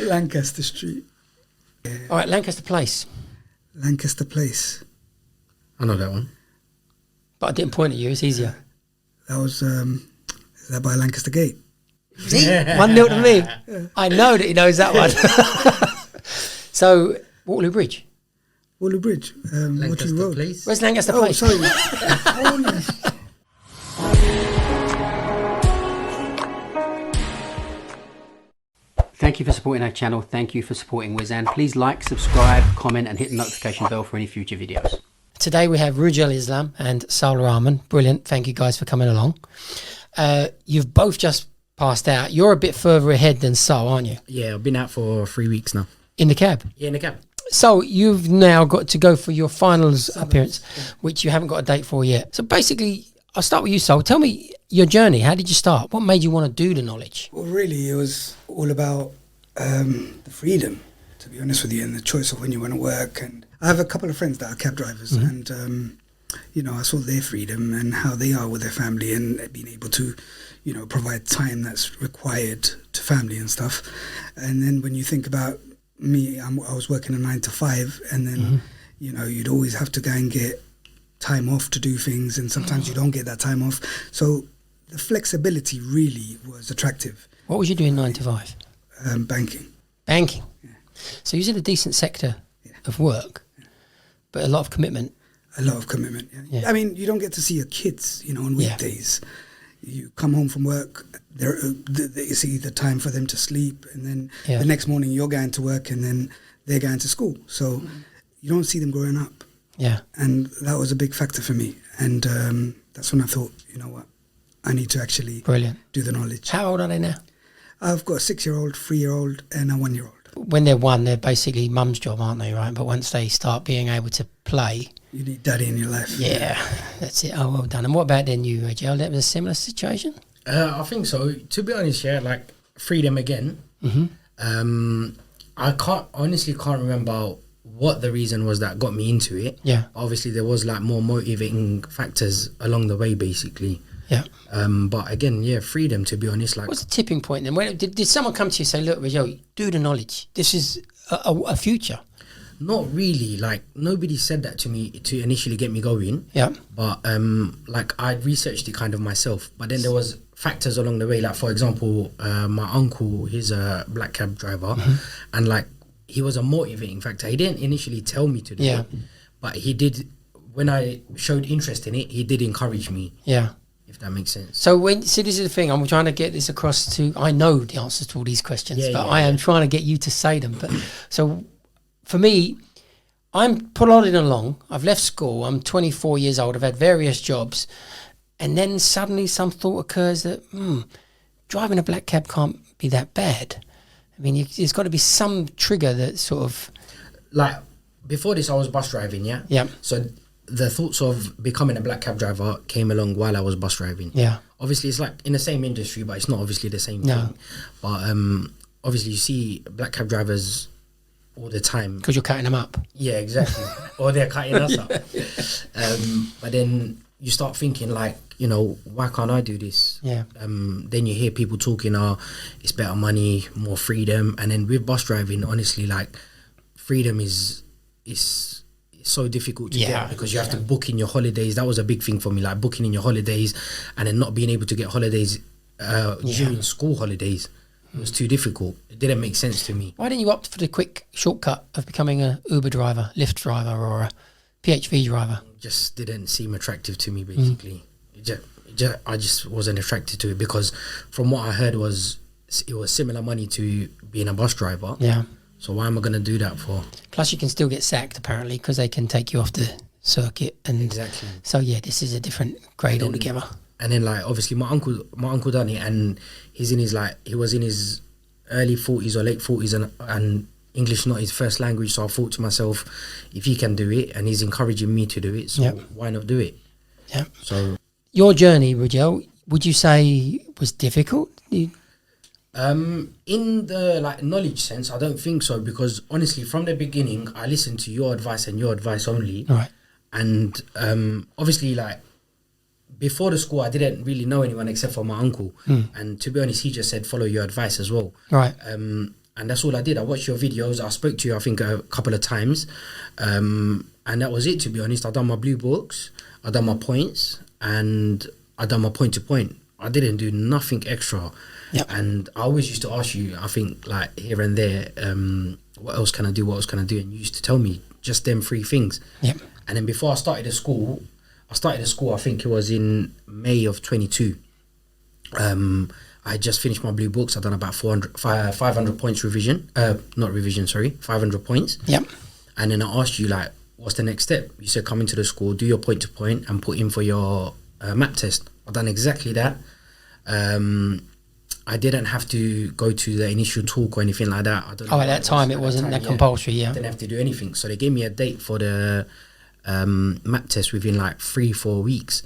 Lancaster Street. All right, Lancaster Place. Lancaster Place. I know that one. But I didn't point at you. It's easier. That was, is that by Lancaster Gate? See? 1-0 to me. I know that he knows that one. So, Waterloo Bridge. Waterloo Bridge. Lancaster Waterloo Road. Place. Where's Lancaster Oh, Place? sorry. Oh, yes. Thank you for supporting our channel. Thank you for supporting Wizan. Please like, subscribe, comment, and hit the notification bell for any future videos. Today we have Rujal Islam and Saul Rahman. Brilliant. Thank you guys for coming along. You've both just passed out. You're a bit further ahead than Saul, aren't you? Yeah, I've been out for 3 weeks now. In the cab? Yeah, in the cab. So you've now got to go for your finals appearance, which you haven't got a date for yet. So basically, I'll start with you, Saul. Tell me your journey. How did you start? What made you want to do the knowledge? Well, really, it was all about the freedom, to be honest with you, and the choice of when you want to work. And I have a couple of friends that are cab drivers, and you know, I saw their freedom and how they are with their family, and being able to, you know, provide time that's required to family and stuff. And then when you think about me, I was working a 9 to 5, and then you know, you'd always have to go and get time off to do things, and sometimes you don't get that time off. So the flexibility really was attractive. What was you doing 9 to 5? Banking. Banking. Yeah. So you was in a decent sector of work, but a lot of commitment. A lot of commitment. Yeah. Yeah. I mean, you don't get to see your kids, you know, on weekdays. You come home from work, it's either time for them to sleep, and then the next morning you're going to work, and then they're going to school. So you don't see them growing up. Yeah. And that was a big factor for me. And that's when I thought, you know what, I need to actually do the knowledge. How old are they now? I've got a 6-year-old, 3-year-old, and a 1-year-old. When they're 1, they're basically mum's job, aren't they, right? But once they start being able to play... You need daddy in your life. Yeah, that's it. Oh, well done. And what about then you, Rajel? That was a similar situation? I think so. To be honest, yeah, like freedom again. I honestly can't remember what the reason was that got me into it. Yeah. Obviously, there was like more motivating factors along the way, basically. Yeah. But again, yeah, freedom, to be honest. Like, what's the tipping point then? When, did someone come to you and say, look, Rajel, do the knowledge. This is a future? Not really. Like, nobody said that to me to initially get me going. Yeah. But like, I researched it kind of myself. But then there was factors along the way. Like, for example, my uncle, he's a black cab driver, and like, he was a motivating factor. He didn't initially tell me to do it, but he did. When I showed interest in it, he did encourage me. Yeah. If that makes sense. So this is the thing, I'm trying to get this across to, I know the answers to all these questions, but I am trying to get you to say them. But so for me, I'm plodding along. I've left school. I'm 24 years old. I've had various jobs. And then suddenly some thought occurs that, driving a black cab can't be that bad. I mean, there's got to be some trigger that sort of... Like, before this, I was bus driving, yeah? Yeah. So the thoughts of becoming a black cab driver came along while I was bus driving. Yeah. Obviously, it's like in the same industry, but it's not obviously the same thing. But obviously, you see black cab drivers all the time. Because you're cutting them up. Yeah, exactly. Or they're cutting us up. But then you start thinking like, you know, why can't I do this? Yeah. Then you hear people talking, it's better money, more freedom. And then with bus driving, honestly, like, freedom is so difficult to get because you have to book in your holidays. That was a big thing for me, like booking in your holidays and then not being able to get holidays during school holidays. It was too difficult. It didn't make sense to me. Why didn't you opt for the quick shortcut of becoming an Uber driver, Lyft driver, or a PHV driver? It just didn't seem attractive to me, basically. I just wasn't attracted to it because from what I heard it was similar money to being a bus driver. Yeah. So why am I going to do that for? Plus, you can still get sacked, apparently, because they can take you off the circuit. And exactly. So, yeah, this is a different grade altogether. And then, like, obviously, my uncle done it, and he was in his early 40s or late 40s, and English not his first language. So I thought to myself, if he can do it, and he's encouraging me to do it, so why not do it? Yeah. So your journey, Rajel, would you say was difficult? In the like knowledge sense, I don't think so, because honestly, from the beginning, I listened to your advice and your advice only. Right. And obviously, like, before the school, I didn't really know anyone except for my uncle. And to be honest, he just said, follow your advice as well. Right. And that's all I did. I watched your videos. I spoke to you, I think, a couple of times. And that was it, to be honest. I done my blue books. I done my points. And I done my point to point. I didn't do nothing extra. Yep. And I always used to ask you, I think, like, here and there, what else can I do? What else can I do? And you used to tell me just them 3 things. Yep. And then before I started the school, I think it was in May of 22. I had just finished my blue books. I'd done about 500 points revision. Not revision, sorry, 500 points. Yep. And then I asked you, like, what's the next step? You said come into the school, do your point to point and put in for your map test. I've done exactly that. I didn't have to go to the initial talk or anything like that. I don't know at that time it wasn't that compulsory, yeah. I didn't have to do anything. So they gave me a date for the map test within like 3-4 weeks.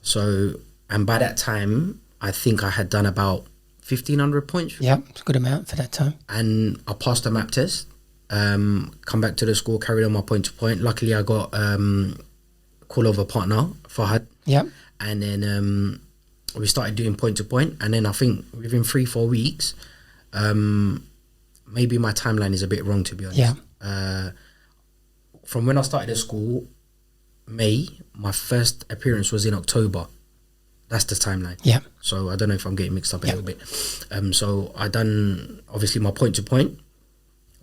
So, and by that time, I think I had done about 1,500 points. Yeah, it's a good amount for that time. And I passed the map test, come back to the school, carried on my point to point. Luckily, I got call over partner, Fahad. Yeah. And then we started doing point to point. And then I think within 3-4 weeks, maybe my timeline is a bit wrong, to be honest. Yeah. From when I started at school, May, my first appearance was in October. That's the timeline. Yeah. So I don't know if I'm getting mixed up a little bit. So I done obviously my point to point.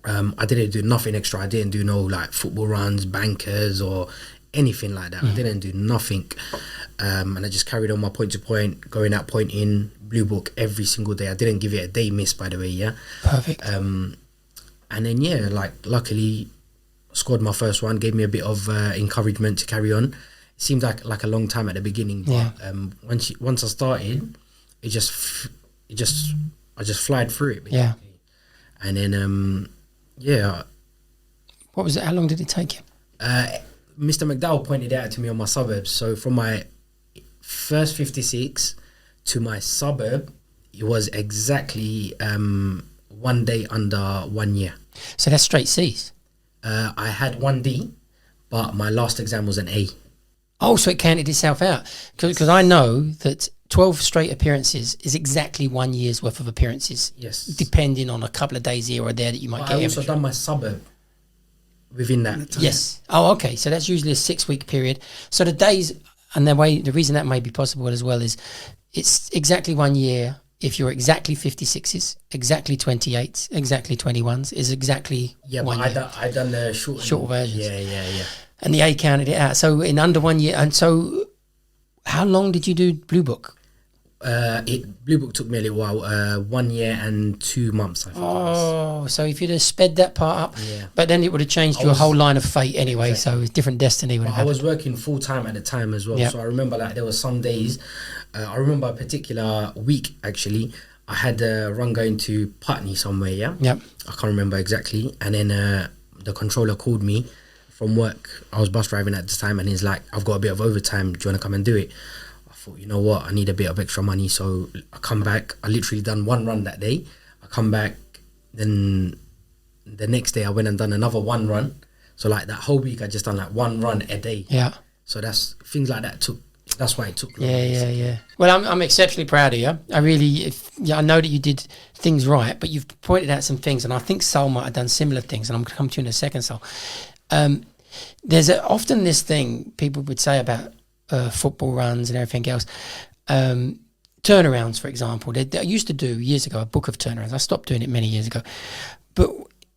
I didn't do nothing extra. I didn't do no like football runs, bankers or anything like that. I didn't do nothing. And I just carried on my point to point, going out, point in, blue book every single day. I didn't give it a day miss, by the way. Yeah. Perfect. And then like luckily scored my first one, gave me a bit of encouragement to carry on. It seemed like a long time at the beginning, but once I started, I just flied through it. Basically. Yeah. And then What was it? How long did it take you? Mr. McDowell pointed out to me on my suburbs. So from my first 56 to my suburb, it was exactly 1 day under 1 year. So that's straight C's. I had 1D, but my last exam was an A. Oh, so it counted itself out. Because I know that 12 straight appearances is exactly 1 year's worth of appearances. Yes. Depending on a couple of days here or there that you might get. I also done my suburb within that. Yes. Oh, okay. So that's usually a 6-week period. So the days and the reason that may be possible as well is it's exactly 1 year. If you're exactly 56s, exactly 28s, exactly 21s, is exactly 1 year. I done the short versions. Yeah. And the A counted it out. So in under 1 year. And so how long did you do Blue Book? Blue Book took me a little while, 1 year and 2 months, I think. Oh, so if you'd have sped that part up, but then it would have changed your whole line of fate anyway. Exactly. So it's different destiny would have happened. I was working full time at the time as well. Yep. So I remember like there were some days, I remember a particular week actually, I had a run going to Putney somewhere, yeah? Yep. I can't remember exactly. And then the controller called me from work. I was bus driving at the time and he's like, I've got a bit of overtime. Do you want to come and do it? I thought, you know what? I need a bit of extra money. So I come back. I literally done 1 run that day. I come back. Then the next day I went and done another 1 run. So like that whole week I just done like 1 run a day. Yeah. So that's things like that that's why it took long. Yeah. Well, I'm exceptionally proud of you. I really, I know that you did things right, but you've pointed out some things, and I think Sol might have done similar things, and I'm going to come to you in a second, Sol. There's often this thing people would say about football runs and everything else. Turnarounds, for example. They used to do, years ago, a book of turnarounds. I stopped doing it many years ago. But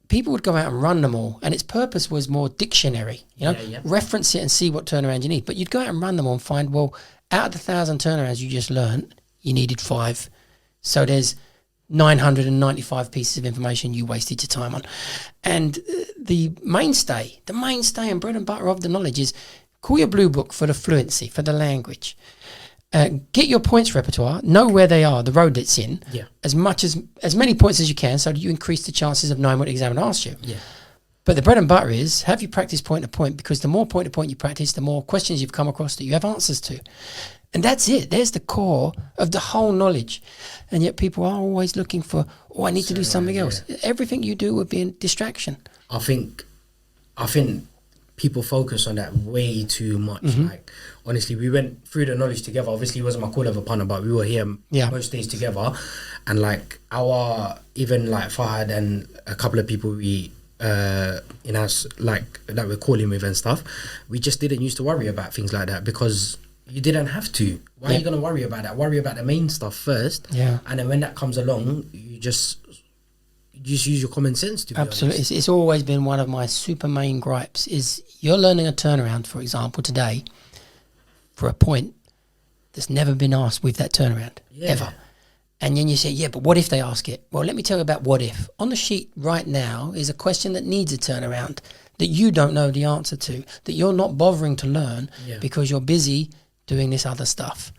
people would go out and run them all, and its purpose was more dictionary, reference it and see what turnaround you need. But you'd go out and run them all and find, well, out of the 1,000 turnarounds you just learned, you needed 5. So there's 995 pieces of information you wasted your time on. And the mainstay and bread and butter of the knowledge is call your blue book for the fluency, for the language. Get your points repertoire, know where they are, the road it's in, as many points as you can, so that you increase the chances of knowing what the examiner asks you. Yeah. But the bread and butter is have you practice point to point, because the more point to point you practice, the more questions you've come across that you have answers to. And that's it. There's the core of the whole knowledge. And yet people are always looking for, I need to do something else. Everything you do would be a distraction. I think people focus on that way too much. Like, honestly, we went through the knowledge together. Obviously, he wasn't my core level partner, but we were here most days together. And like even like Fahad and a couple of people we in us like that we're calling with and stuff, we just didn't used to worry about things like that because you didn't have to. Why are you going to worry about that? Worry about the main stuff first. Yeah. And then when that comes along, you just use your common sense to be absolutely honest. It's always been one of my super main gripes is you're learning a turnaround, for example, today for a point that's never been asked with that turnaround ever. And then you say, yeah, but what if they ask it? Well, let me tell you about what if. On the sheet right now is a question that needs a turnaround that you don't know the answer to, that you're not bothering to learn because you're busy doing this other stuff.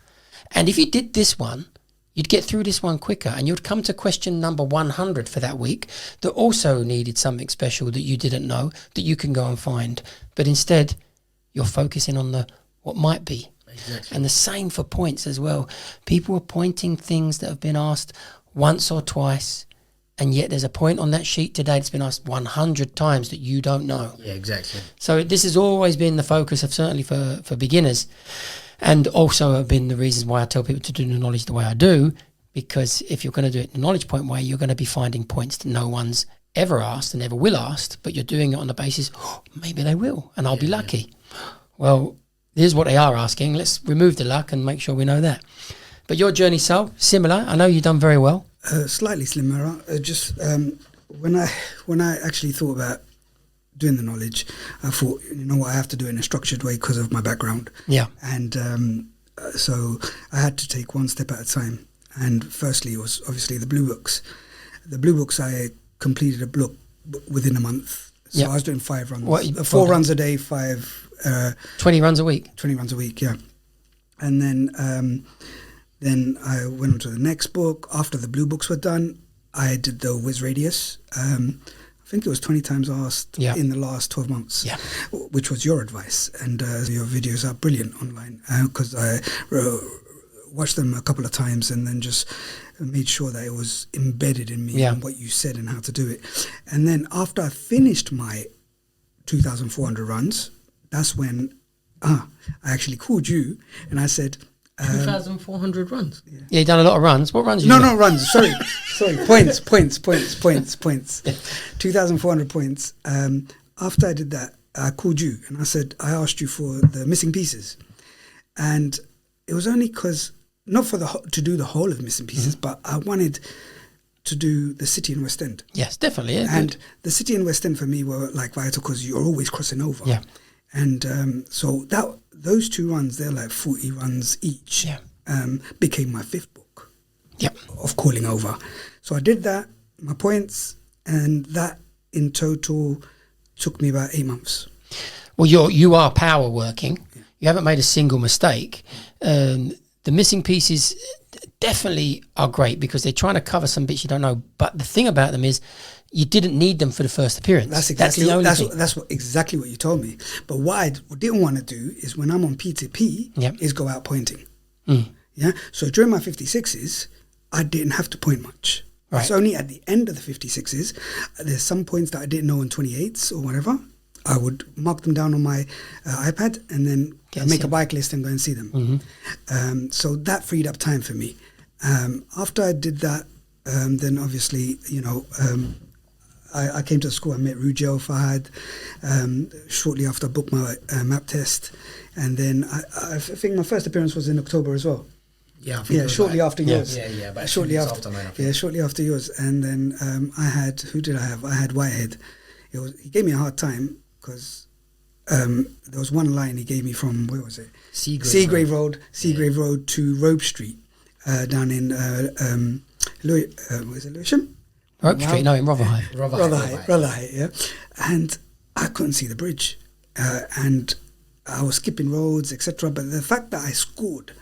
And if you did this one, you'd get through this one quicker and you'd come to question number 100 for that week that also needed something special that you didn't know that you can go and find. But instead, you're focusing on the what might be. Exactly. And the same for points as well. People are pointing things that have been asked once or twice, and yet there's a point on that sheet today that's been asked 100 times that you don't know. Yeah, exactly. So this has always been the focus of certainly for beginners, and also have been the reasons why I tell people to do the knowledge the way I do, because if you're going to do it the knowledge point way, you're going to be finding points that no one's ever asked and never will ask, but you're doing it on the basis, maybe they will, and I'll be lucky. Well, here's what they are asking. Let's remove the luck and make sure we know that. But your journey, Sol, similar. I know you've done very well. Slightly slimmer. When I actually thought about doing the knowledge, I thought, you know what, I have to do it in a structured way because of my background. Yeah. And so I had to take one step at a time. And firstly, it was obviously the Blue Books. The Blue Books, I completed a book within a month. So I was doing 5 runs. 4 runs a day, 20 runs a week. 20 runs a week, yeah. And then I went on to the next book. After the Blue Books were done, I did the Wiz Radius. I think it was 20 times asked in the last 12 months, which was your advice. And your videos are brilliant online because I watched them a couple of times and then just made sure that it was embedded in me and what you said and how to do it. And then after I finished my 2,400 runs, that's when I actually called you and I said... 2,400 runs? Yeah, you've done a lot of runs. What runs you No, runs. Sorry. Points. 2,400 points. After I did that, I called you and I said, I asked you for the missing pieces. And it was only because, not for to do the whole of missing pieces, but I wanted to do the City and West End. Yes, definitely. Yeah, and good. The City and West End for me were like vital because you're always crossing over. Yeah. And so those 2 runs, they're like 40 runs each, became my 5th book of calling over. So I did that, my points, and that in total took me about 8 months. Well, you are power working. Yeah. You haven't made a single mistake. The missing pieces definitely are great because they're trying to cover some bits you don't know. But the thing about them is you didn't need them for the first appearance. That's exactly what you told me. But what I didn't want to do is when I'm on P2P is go out pointing. Yeah. So during my 56s, I didn't have to point much. Right. It's only at the end of the 56s, there's some points that I didn't know on 28s or whatever. I would mark them down on my iPad and then make a bike list and go and see them. So that freed up time for me. After I did that, then obviously, I came to school. I met Rujel Fahad shortly after I booked my map test. And then I think my first appearance was in October as well. Shortly after yours. But shortly after mine, I think. Yeah, shortly after yours. And then I had, who did I have? I had Whitehead. He gave me a hard time because there was one line he gave me from, where was it? Seagrave Road to Robe Street down in, was it Lewisham? Rope Street, no, in Rotherhithe. Rotherhithe, yeah. And I couldn't see the bridge. And I was skipping roads, etc. But the fact that I scored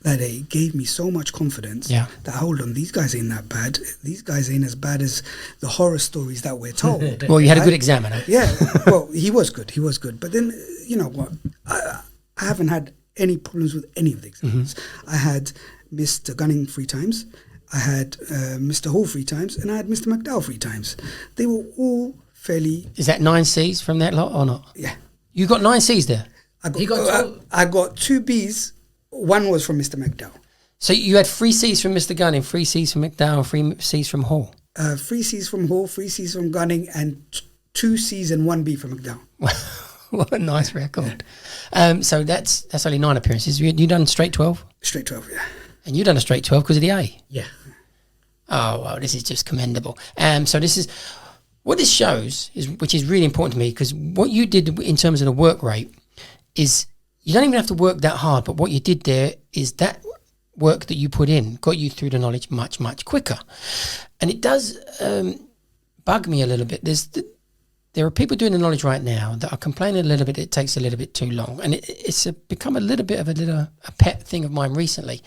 that day gave me so much confidence that, hold on, these guys ain't that bad. These guys ain't as bad as the horror stories that we're told. Well, you had a good examiner. Yeah, well, he was good. But then, you know what, I haven't had any problems with any of the examiners. I had Mr. Gunning 3 times. I had Mr. Hall 3 times, and I had Mr. McDowell 3 times. They were all fairly... Is that 9 Cs from that lot or not? Yeah. You got 9 C's there. I got 2 B's. One was from Mr. McDowell. So you had 3 C's from Mr. Gunning, 3 C's from McDowell, and 3 C's from Hall. 3 C's from Hall, 3 C's from Gunning, and 2 C's and 1 B from McDowell. What a nice record. So that's only 9 appearances. You done straight 12? Straight 12, yeah. And you done a straight 12 because of the A? Yeah. Oh, well, this is just commendable. So this is... What this shows, which is really important to me, because what you did in terms of the work rate is you don't even have to work that hard, but what you did there is that work that you put in got you through the knowledge much, much quicker. And it does bug me a little bit. There are people doing the knowledge right now that are complaining a little bit it takes a little bit too long. And it's become a little bit of a pet thing of mine recently.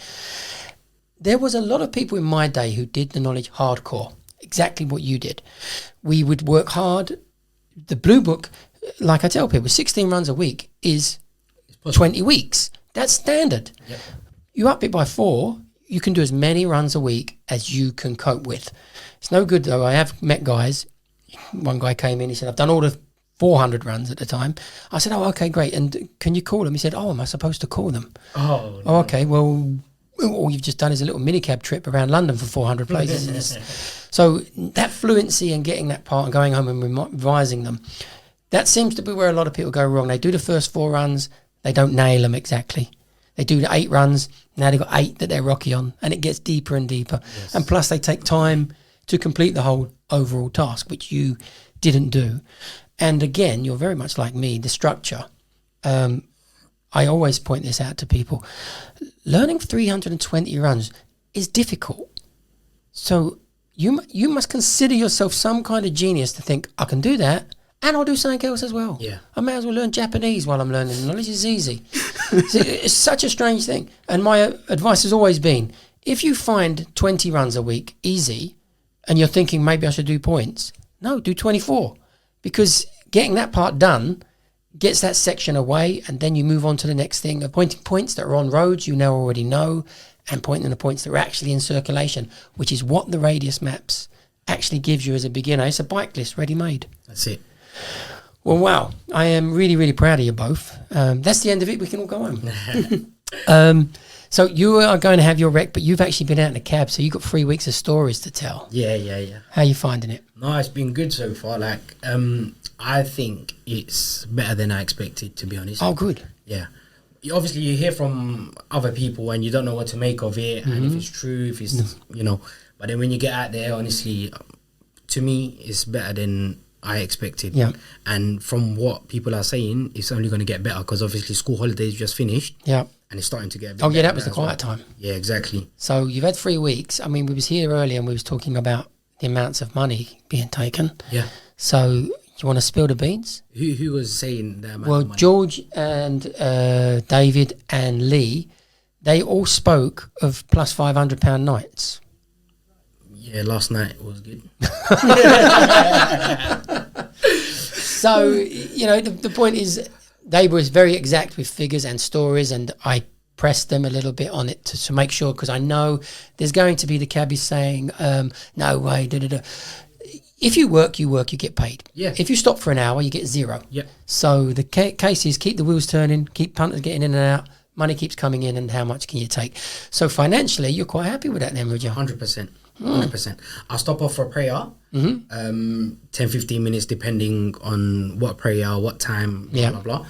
There was a lot of people in my day who did the knowledge hardcore. Exactly what you did. We would work hard. The Blue Book, like I tell people, 16 runs a week is 20 weeks. That's standard. Yep. You up it by 4, you can do as many runs a week as you can cope with. It's no good though. I have met guys. One guy came in, he said, I've done all the 400 runs at the time. I said, oh, okay, great. And can you call them? He said, oh, am I supposed to call them? Oh, no. Okay, well, all you've just done is a little minicab trip around London for 400 places. So that fluency and getting that part and going home and revising them, that seems to be where a lot of people go wrong. They do the first 4 runs, they don't nail them exactly. They do the 8 runs, now they've got 8 that they're rocky on, and it gets deeper and deeper. Yes. And plus they take time to complete the whole overall task, which you didn't do. And again, you're very much like me, the structure. I always point this out to people. Learning 320 runs is difficult. So you must consider yourself some kind of genius to think, I can do that, and I'll do something else as well. Yeah. I may as well learn Japanese while I'm learning. Knowledge is easy. It's such a strange thing. And my advice has always been, if you find 20 runs a week easy, and you're thinking maybe I should do points, no, do 24. Because getting that part done gets that section away, and then you move on to the next thing. Pointing points that are on roads you now already know, and pointing the points that are actually in circulation, which is what the radius maps actually gives you as a beginner. It's a bike list ready-made. That's it. Well, wow. I am really, really proud of you both. That's the end of it. We can all go home. So you are going to have your rec, but you've actually been out in a cab, so you've got 3 weeks of stories to tell. Yeah. How are you finding it? No, it's been good so far. Like, I think it's better than I expected, to be honest. Oh, good. Yeah. Obviously, you hear from other people and you don't know what to make of it, and if it's true, if it's, but then when you get out there, honestly, to me, it's better than I expected. Yeah. And from what people are saying, it's only going to get better because obviously school holidays just finished. Yeah. And it's starting to get a bit better. Yeah, that was the quiet time. Yeah, exactly. So you've had 3 weeks. I mean, we was here earlier and we was talking about the amounts of money being taken. Yeah. So you want to spill the beans? Who was saying that? Well, George and David and Lee, they all spoke of plus £500 nights. Yeah, last night was good. So, the point is they were very exact with figures and stories, and I pressed them a little bit on it to make sure, because I know there's going to be the cabbies saying, no way, da-da-da. If you work, you get paid. Yeah. If you stop for an hour, you get 0. Yeah. So the case is keep the wheels turning, keep punters getting in and out, money keeps coming in, and how much can you take? So financially, you're quite happy with that then, Roger? 100%. 100%. I'll stop off for a prayer, 10-15 minutes depending on what prayer, what time, blah, blah, blah.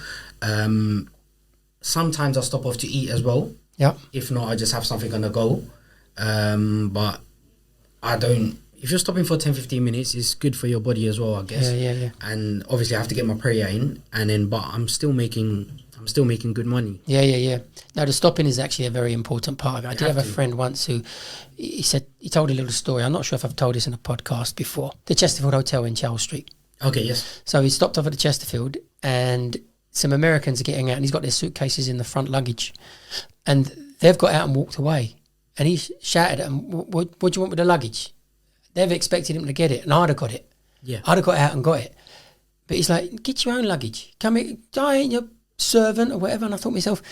Sometimes I'll stop off to eat as well. Yeah. If not, I just have something on the go. But I don't... If you're stopping for 10-15 minutes, it's good for your body as well, I guess. Yeah. And obviously I have to get my prayer in, and then but I'm still making good money. Yeah. No, the stopping is actually a very important part of it. I did have a friend once who he told a little story. I'm not sure if I've told this in a podcast before. The Chesterfield Hotel in Charles Street. Okay, yes. So he stopped off at the Chesterfield, and some Americans are getting out, and he's got their suitcases in the front luggage, and they've got out and walked away, and he shouted at them, what do you want with the luggage? They've expected him to get it, and I'd have got it. Yeah. I'd have got out and got it. But he's like, get your own luggage. Come here, I ain't your servant or whatever. And I thought to myself,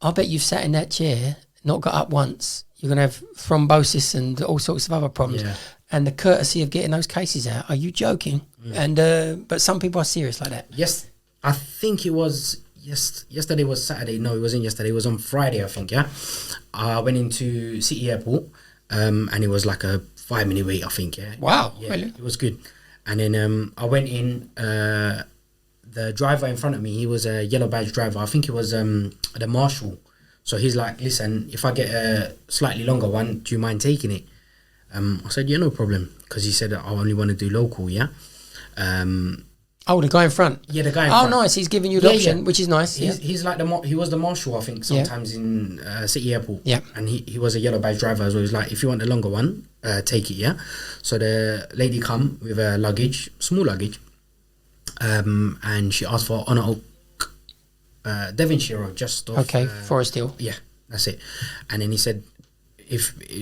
I bet you've sat in that chair, not got up once. You're going to have thrombosis and all sorts of other problems. Yeah. And the courtesy of getting those cases out, are you joking? And but some people are serious like that. Yes, I think it was yesterday was Saturday. No, it wasn't yesterday. It was on Friday, I think. Yeah, I went into City Airport, and it was like a 5-minute wait, I think. Yeah. Wow. Yeah, Really? it was good. And then I went in. The driver in front of me, he was a yellow badge driver. I think it was the marshal. So he's like, listen, if I get a slightly longer one, do you mind taking it? I said, yeah, no problem. Because he said, I only want to do local, yeah? Oh, the guy in front. Yeah, the guy in front. Oh, nice. He's giving you the option, which is nice. He's like he was the marshal, I think, sometimes in City Airport. Yeah. And he was a yellow badge driver as well. He's like, if you want the longer one, take it, yeah? So the lady come with her luggage, small luggage, and she asked for Honor Oak, Devonshire Road, just off. Okay, Forest Hill. Yeah, that's it. And then he said,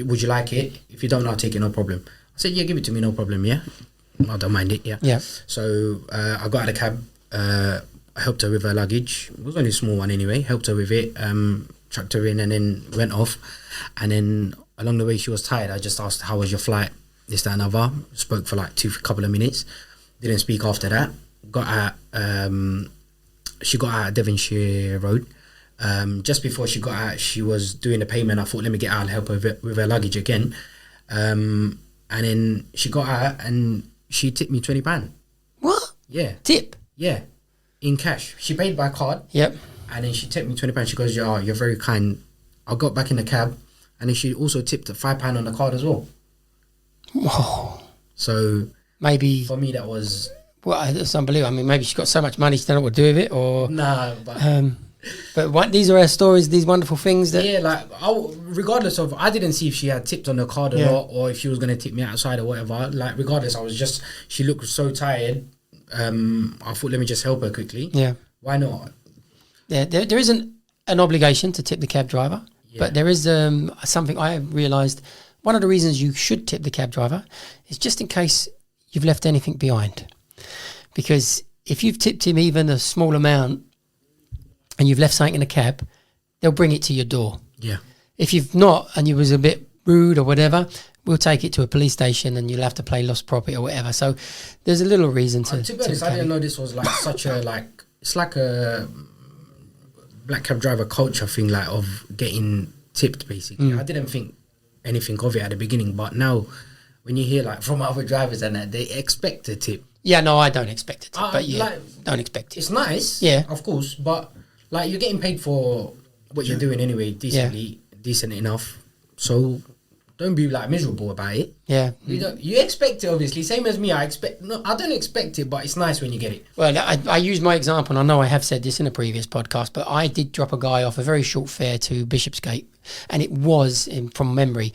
would you like it? If you don't, I'll take it, no problem. I said, yeah, give it to me, no problem, yeah? I don't mind it, yeah. Yeah. So I got out of the cab, I helped her with her luggage. It was only a small one anyway. Helped her with it, chucked her in and then went off. And then along the way she was tired. I just asked, how was your flight? This, that, another. Spoke for like couple of minutes. Didn't speak after that. Got out, she got out at Devonshire Road. Just before she got out, she was doing the payment. I thought, let me get out and help her with her luggage again. And then she got out and she tipped me £20. What? Yeah. Tip? Yeah. In cash. She paid by card. Yep. And then she tipped me £20. She goes, yeah, you're very kind. I got back in the cab and then she also tipped £5 on the card as well. Whoa. So maybe for me that was... Well, it's unbelievable. I mean, maybe she's got so much money she don't know what to do with it, or... Nah, but these are our stories, these wonderful things that... Yeah, like, regardless of... I didn't see if she had tipped on the card or not, or if she was going to tip me outside or whatever. Like, regardless, I was just... She looked so tired. I thought, let me just help her quickly. Yeah. Why not? Yeah, there isn't an obligation to tip the cab driver, but there is something I realised. One of the reasons you should tip the cab driver is just in case you've left anything behind. Because if you've tipped him even a small amount and you've left something in a cab, they'll bring it to your door. Yeah. If you've not and you was a bit rude or whatever, we'll take it to a police station and you'll have to pay lost property or whatever. So there's a little reason to... To be honest, I didn't know this was like such a, like... It's like a black cab driver culture thing, like, of getting tipped, basically. I didn't think anything of it at the beginning, but now when you hear, like, from other drivers and that, they expect a tip. Yeah, no, I don't expect it, but don't expect it. It's nice, yeah, of course, but like you're getting paid for what you're doing anyway, decent enough. So don't be like miserable about it. Yeah, you expect it, obviously, same as me. I don't expect it, but it's nice when you get it. Well, I use my example, and I know I have said this in a previous podcast, but I did drop a guy off a very short fare to Bishopsgate, and it was, from memory,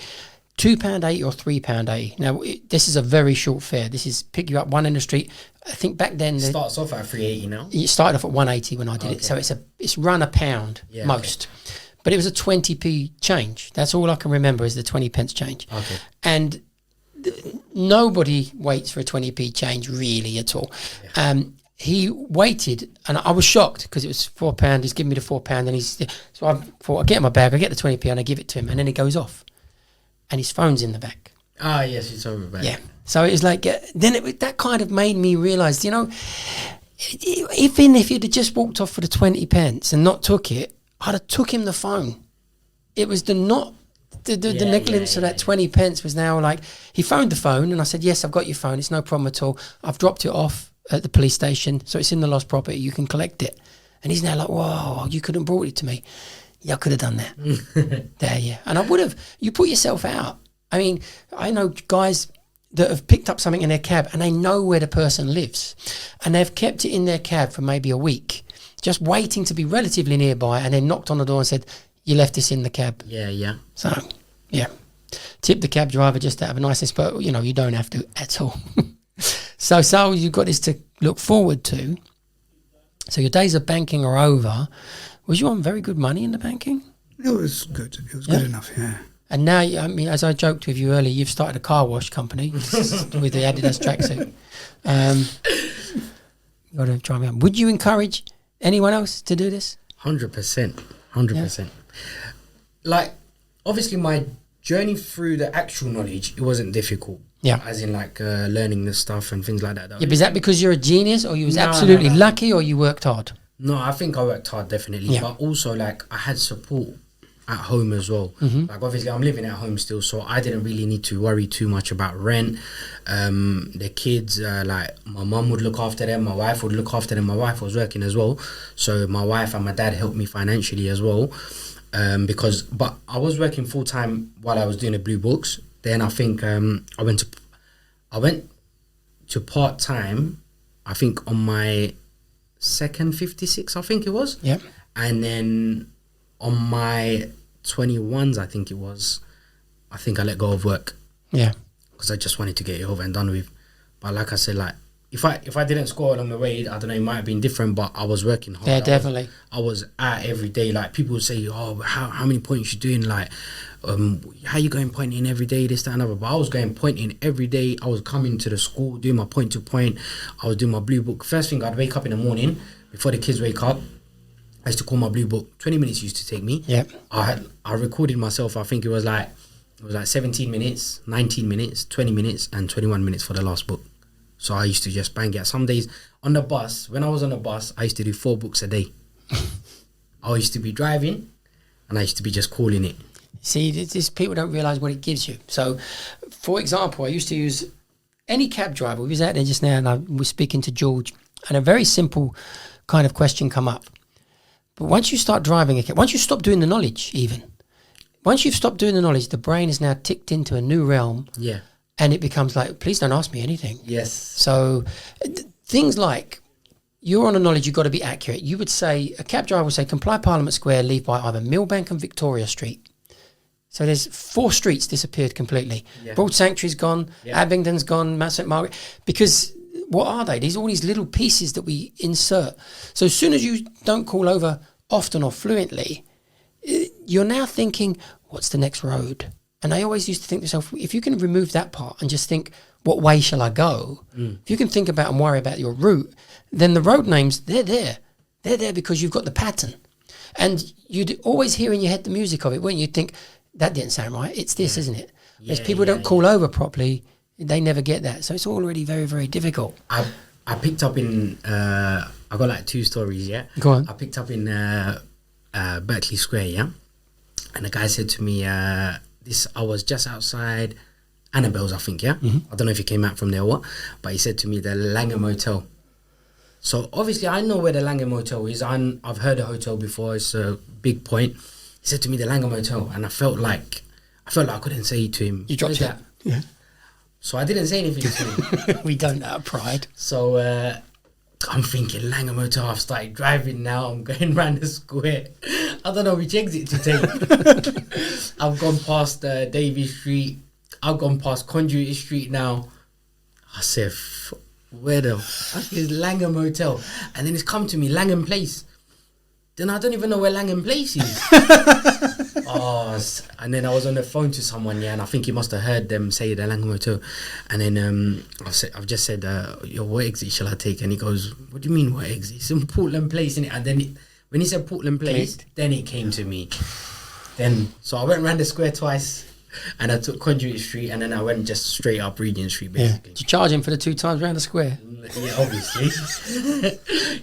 £2.80 or £3.80. Now, this is a very short fare. This is pick you up one end of the street. I think back then... It starts off at £3.80 now? It started off at £1.80 when I did it. So it's run £1 most. Okay. But it was a 20p change. That's all I can remember is the 20 pence change. Okay. And nobody waits for a 20p change really at all. Yeah. He waited, and I was shocked because it was £4. He's giving me the £4, and so I thought, I'll get in my bag, I get the 20p, and I give it to him, and then he goes off. And his phone's in the back. Ah, yes, it's over back. Yeah. So it was like, that kind of made me realise, even if you'd have just walked off for the 20 pence and not took it, I'd have took him the phone. It was the negligence of that 20 pence was now like, he phoned the phone and I said, yes, I've got your phone. It's no problem at all. I've dropped it off at the police station. So it's in the lost property. You can collect it. And he's now like, whoa, you could have brought it to me. Yeah, I could have done that. And I would have. You put yourself out. I mean, I know guys that have picked up something in their cab and they know where the person lives. And they've kept it in their cab for maybe a week, just waiting to be relatively nearby, and then knocked on the door and said, you left this in the cab. Yeah. So, yeah. Tip the cab driver just out of a niceness, but, you don't have to at all. So you've got this to look forward to. So your days of banking are over. Was you on very good money in the banking? It was good. It was good enough, yeah. And now, I mean, as I joked with you earlier, you've started a car wash company with the Adidas tracksuit. You got to try me on. Would you encourage anyone else to do this? 100%. 100%. Like, obviously my journey through the actual knowledge, it wasn't difficult. Yeah. As in like learning the stuff and things like that. Yeah, but is that because you're a genius, or you was No, absolutely no. lucky, or you worked hard? No, I think I worked hard, definitely. Yeah. But also, like, I had support at home as well. Like, obviously, I'm living at home still, so I didn't really need to worry too much about rent. The kids, like, my mum would look after them, my wife would look after them. My wife was working as well, so my wife and my dad helped me financially as well. But I was working full time while I was doing the Blue Books. Then I think I went to part time. I think on my second 56, I think it was. Yeah. And then on my 21s, I think it was, I think I let go of work Yeah. because I just wanted to get it over and done with. But like I said, like, if I didn't score along the way, I don't know, it might have been different, but I was working hard. Yeah, definitely. I was out every day. Like, people would say, oh, how many points you doing? Like, how you going pointing every day, this, that, and other. But I was going pointing every day. I was coming to the school, doing my point to point. I was doing my Blue Book. First thing, I'd wake up in the morning, before the kids wake up, I used to call my Blue Book. 20 minutes used to take me. Yep. I recorded myself. I think it was like 17 minutes, 19 minutes, 20 minutes, and 21 minutes for the last book. So I used to just bang it. Some days on the bus, when I was on the bus, I used to do 4 books a day. I used to be driving, and I used to be just calling it. See, this people don't realise what it gives you. So, for example, I used to use any cab driver. We was out there just now, and I was speaking to George, and a very simple kind of question come up. But once you start driving a cab, once you stop doing the knowledge, even once you've stopped doing the knowledge, the brain is now ticked into a new realm. Yeah. And it becomes like, please don't ask me anything. Yes. So things like, you're on a knowledge, you've got to be accurate. You would say, a cab driver would say, comply Parliament Square, leave by either Millbank and Victoria Street. So there's 4 streets disappeared completely. Yeah. Broad Sanctuary's gone, Yeah. Abingdon's gone, Mount St Margaret. Because what are they? All these little pieces that we insert. So as soon as you don't call over often or fluently, you're now thinking, what's the next road? And I always used to think to myself, if you can remove that part and just think, what way shall I go? If you can think about and worry about your route, then the road names, they're there. They're there because you've got the pattern. And you'd always hear in your head the music of it, wouldn't you? Think, that didn't sound right. It's this, isn't it? As people don't call over properly, they never get that. So it's already very, very difficult. I picked up in, I got like 2 stories, yeah? Go on. I picked up in Berkeley Square, yeah? And the guy said to me, I was just outside Annabelle's, I think, yeah? I don't know if he came out from there or what, but he said to me, the Langham Hotel. So obviously I know where the Langham Hotel is. I've heard the hotel before. It's a big point. He said to me, the Langham Hotel, and I felt like I couldn't say to him. You dropped that. Yeah. So I didn't say anything to him. We don't out of pride. So I'm thinking, Langham Hotel, I've started driving now. I'm going round the square. I don't know which exit to take. I've gone past Davies Street. I've gone past Conduit Street now. I said, where the fuck is Langham Hotel? And then it's come to me, Langham Place. Then I don't even know where Langham Place is. And then I was on the phone to someone, yeah, and I think he must have heard them say the Langham Hotel. And then I've just said, what exit shall I take? And he goes, what do you mean what exit? It's in Portland Place, innit? And then when he said Portland Place, then it came to me. So I went round the square twice, and I took Conduit Street, and then I went just straight up Regent Street, basically. Did you charge him for the 2 times round the square? Yeah, obviously.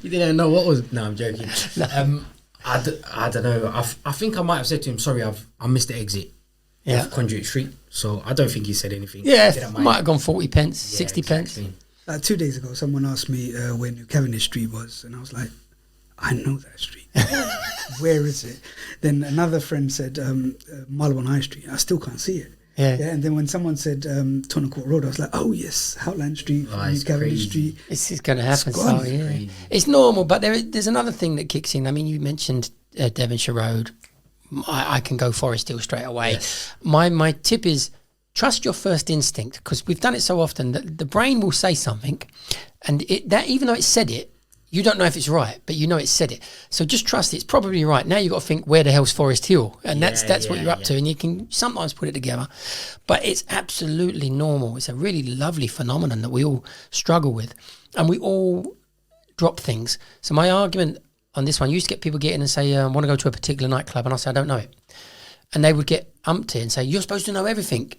You didn't know what was... No, I'm joking. I don't know. I think I might have said to him, sorry, I missed the exit of Conduit Street. So I don't think he said anything. Yeah, might have gone 40 pence, 60 exactly. pence. 2 days ago, someone asked me where New Cavendish Street was, and I was like, I know that street. Where is it? Then another friend said Marylebone High Street. I still can't see it. Yeah. And then when someone said Tottenham Court Road, I was like, oh yes, Howland Street, New Cavendish Street. It's going to happen. It's gone. So, yeah. It's normal, but there's another thing that kicks in. I mean, you mentioned Devonshire Road. I can go Forest Hill straight away. Yes. My tip is trust your first instinct, because we've done it so often that the brain will say something, and that even though it said it, you don't know if it's right, but you know it said it. So just trust it's probably right. Now you've got to think, where the hell's Forest Hill? And that's what you're up to, and you can sometimes put it together. But it's absolutely normal. It's a really lovely phenomenon that we all struggle with, and we all drop things. So my argument on this one, I used to get people get in and say, I want to go to a particular nightclub, and I say, I don't know it. and they would get umpty and say, "You're supposed to know everything."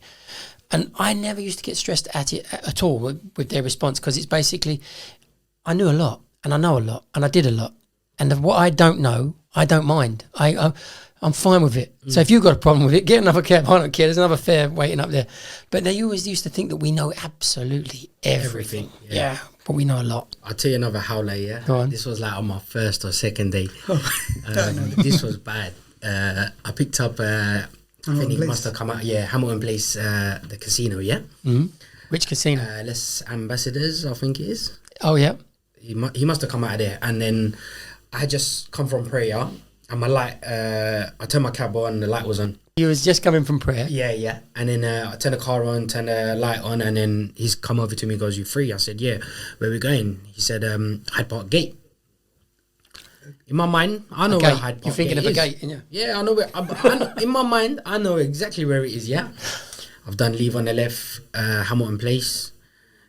And I never used to get stressed at it at all with their response, because it's basically, I knew a lot, and I know a lot, and I did a lot. And of what I don't know, I don't mind. I'm fine with it. So if you've got a problem with it, get another cab. I don't care. There's another fare waiting up there. But they always used to think that we know absolutely everything. Yeah. But we know a lot. I'll tell you another howler, yeah? Go on. This was like on my first or second day. This was bad. I picked up... I think he must have come out, Hamilton Place, the casino, yeah? Mm-hmm. Which casino? Les Ambassadors, I think it is. Oh, yeah. He must have come out of there. And then I had just come from prayer, and my light, I turned my cab on, the light was on. You was just coming from prayer? Yeah. And then I turned the car on, turned the light on, and then he's come over to me, goes, "You free?" I said, "Yeah." "Where we going?" He said, "Hyde Park Gate." In my mind, I know where Hyde Park You're thinking Gate of a is. gate, yeah? Yeah, I know where. In my mind, I know exactly where it is. Yeah, I've done leave on the left, Hamilton Place,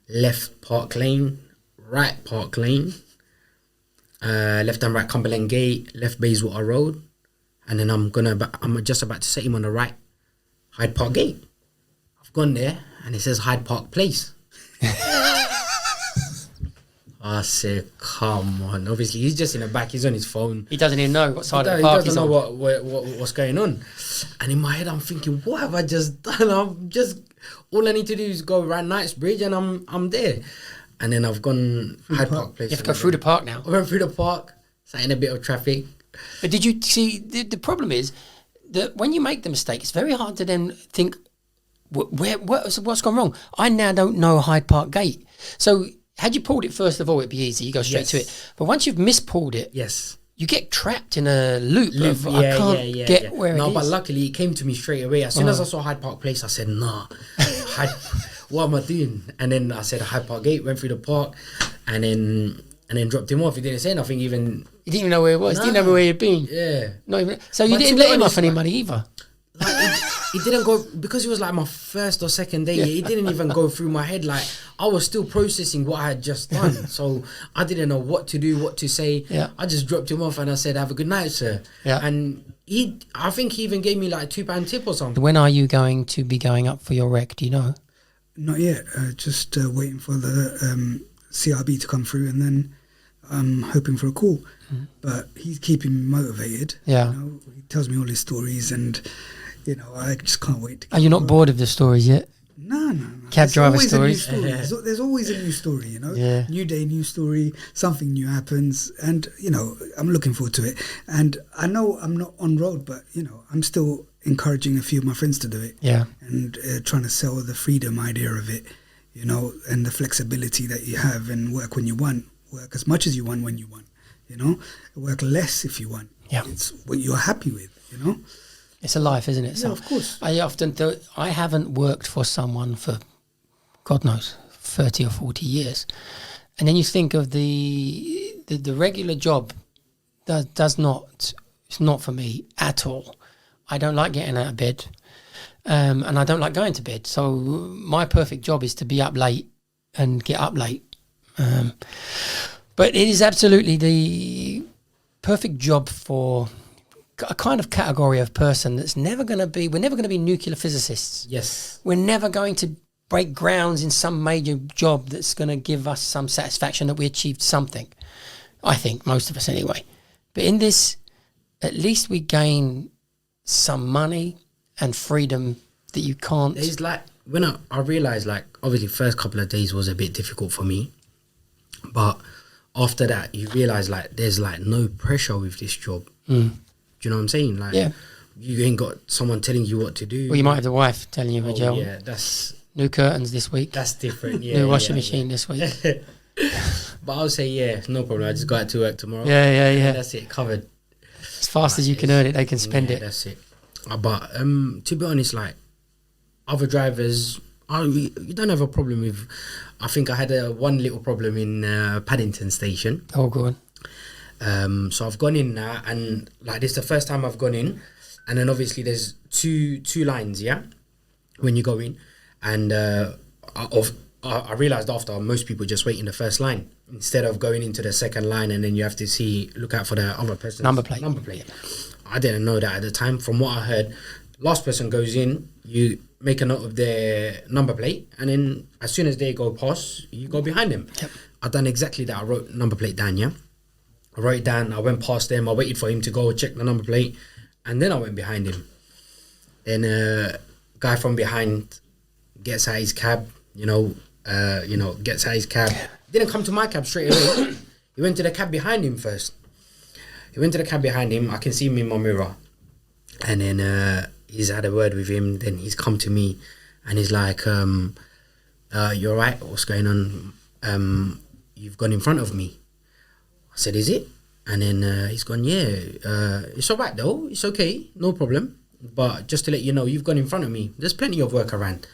left Park Lane, right Park Lane, left and right Cumberland Gate, left Bayswater Road, and then I'm just about to set him on the right, Hyde Park Gate. I've gone there, and it says Hyde Park Place. I said, come on. Obviously, he's just in the back. He's on his phone. He doesn't even know what side of the park he's on. He doesn't know what's going on. And in my head, I'm thinking, what have I just done? All I need to do is go around Knightsbridge and I'm there. And then I've gone Hyde Park Place. You have to go through the park now. I went through the park, sat in a bit of traffic. But did you see, the problem is that when you make the mistake, it's very hard to then think, what's gone wrong? I now don't know Hyde Park Gate. So... had you pulled it first of all, it'd be easy. You go straight to it. But once you've mispulled it, you get trapped in a loop of I can't get where it is. No, but luckily it came to me straight away. As soon as I saw Hyde Park Place, I said, nah, what am I doing? And then I said Hyde Park Gate, went through the park, and then dropped him off. He didn't say nothing even. He didn't even know where it was. He didn't know where he'd been. Yeah. Not even. So you didn't let him off any money either? It didn't go, because it was like my first or second day, it didn't even go through my head. Like, I was still processing what I had just done. So I didn't know what to do, what to say. I just dropped him off and I said, "Have a good night, sir." And I think he even gave me like £2 tip or something. When are you going to be going up for your rec? Do you know? Not yet. Just waiting for the CRB to come through, and then I'm hoping for a call. But he's keeping me motivated. Yeah. You know, he tells me all his stories, and you know, I just can't wait to. Are you not bored of the stories yet? No. Cab driver stories. There's always a new story, you know. Yeah. New day, new story. Something new happens, and you know, I'm looking forward to it. And I know I'm not on road, but you know, I'm still encouraging a few of my friends to do it. Yeah. And trying to sell the freedom idea of it, you know, and the flexibility that you have, and work when you want, work as much as you want when you want, you know, work less if you want. Yeah. It's what you're happy with, you know. It's a life, isn't it? Yeah, of course. I often thought, I haven't worked for someone for, God knows, 30 or 40 years. And then you think of the regular job does not, it's not for me at all. I don't like getting out of bed, and I don't like going to bed. So my perfect job is to be up late and get up late. But it is absolutely the perfect job for a kind of category of person that's never going to be, we're never going to be nuclear physicists. Yes. We're never going to break grounds in some major job that's going to give us some satisfaction that we achieved something. I think, most of us anyway. But in this, at least we gain some money and freedom that you can't. It's like, when I realised, like, obviously first couple of days was a bit difficult for me. But after that, you realise, like, there's, like, no pressure with this job. Do you know what I'm saying? Like, you ain't got someone telling you what to do. Well, you might have the wife telling you, Joe. Yeah, that's... New curtains this week. That's different, yeah. New washing machine this week. But I'll say, no problem. I just got to work tomorrow. Yeah. That's it, covered. As fast as you can earn it, they can spend it. That's it. But to be honest, like, other drivers, you don't have a problem with... I think I had one little problem in Paddington Station. Oh, go on. So I've gone in now, and like, this is the first time I've gone in, and then obviously there's two lines, when you go in, and I realised after, most people just wait in the first line instead of going into the second line, and then you have to look out for the other person's number plate. I didn't know that at the time. From what I heard, last person goes in, you make a note of their number plate, and then as soon as they go past, you go behind them. Yep. I've done exactly that. I wrote number plate down, yeah? I wrote it down, I went past them, I waited for him to go check the number plate, and then I went behind him. Then guy from behind gets out his cab, gets out his cab. Didn't come to my cab straight away. He went to the cab behind him first. He went to the cab behind him. I can see him in my mirror. And then he's had a word with him. Then he's come to me and he's like, you're right, what's going on? You've gone in front of me. I said, is it? And then he's gone, yeah, it's all right though. It's okay, no problem. But just to let you know, you've gone in front of me. There's plenty of work around.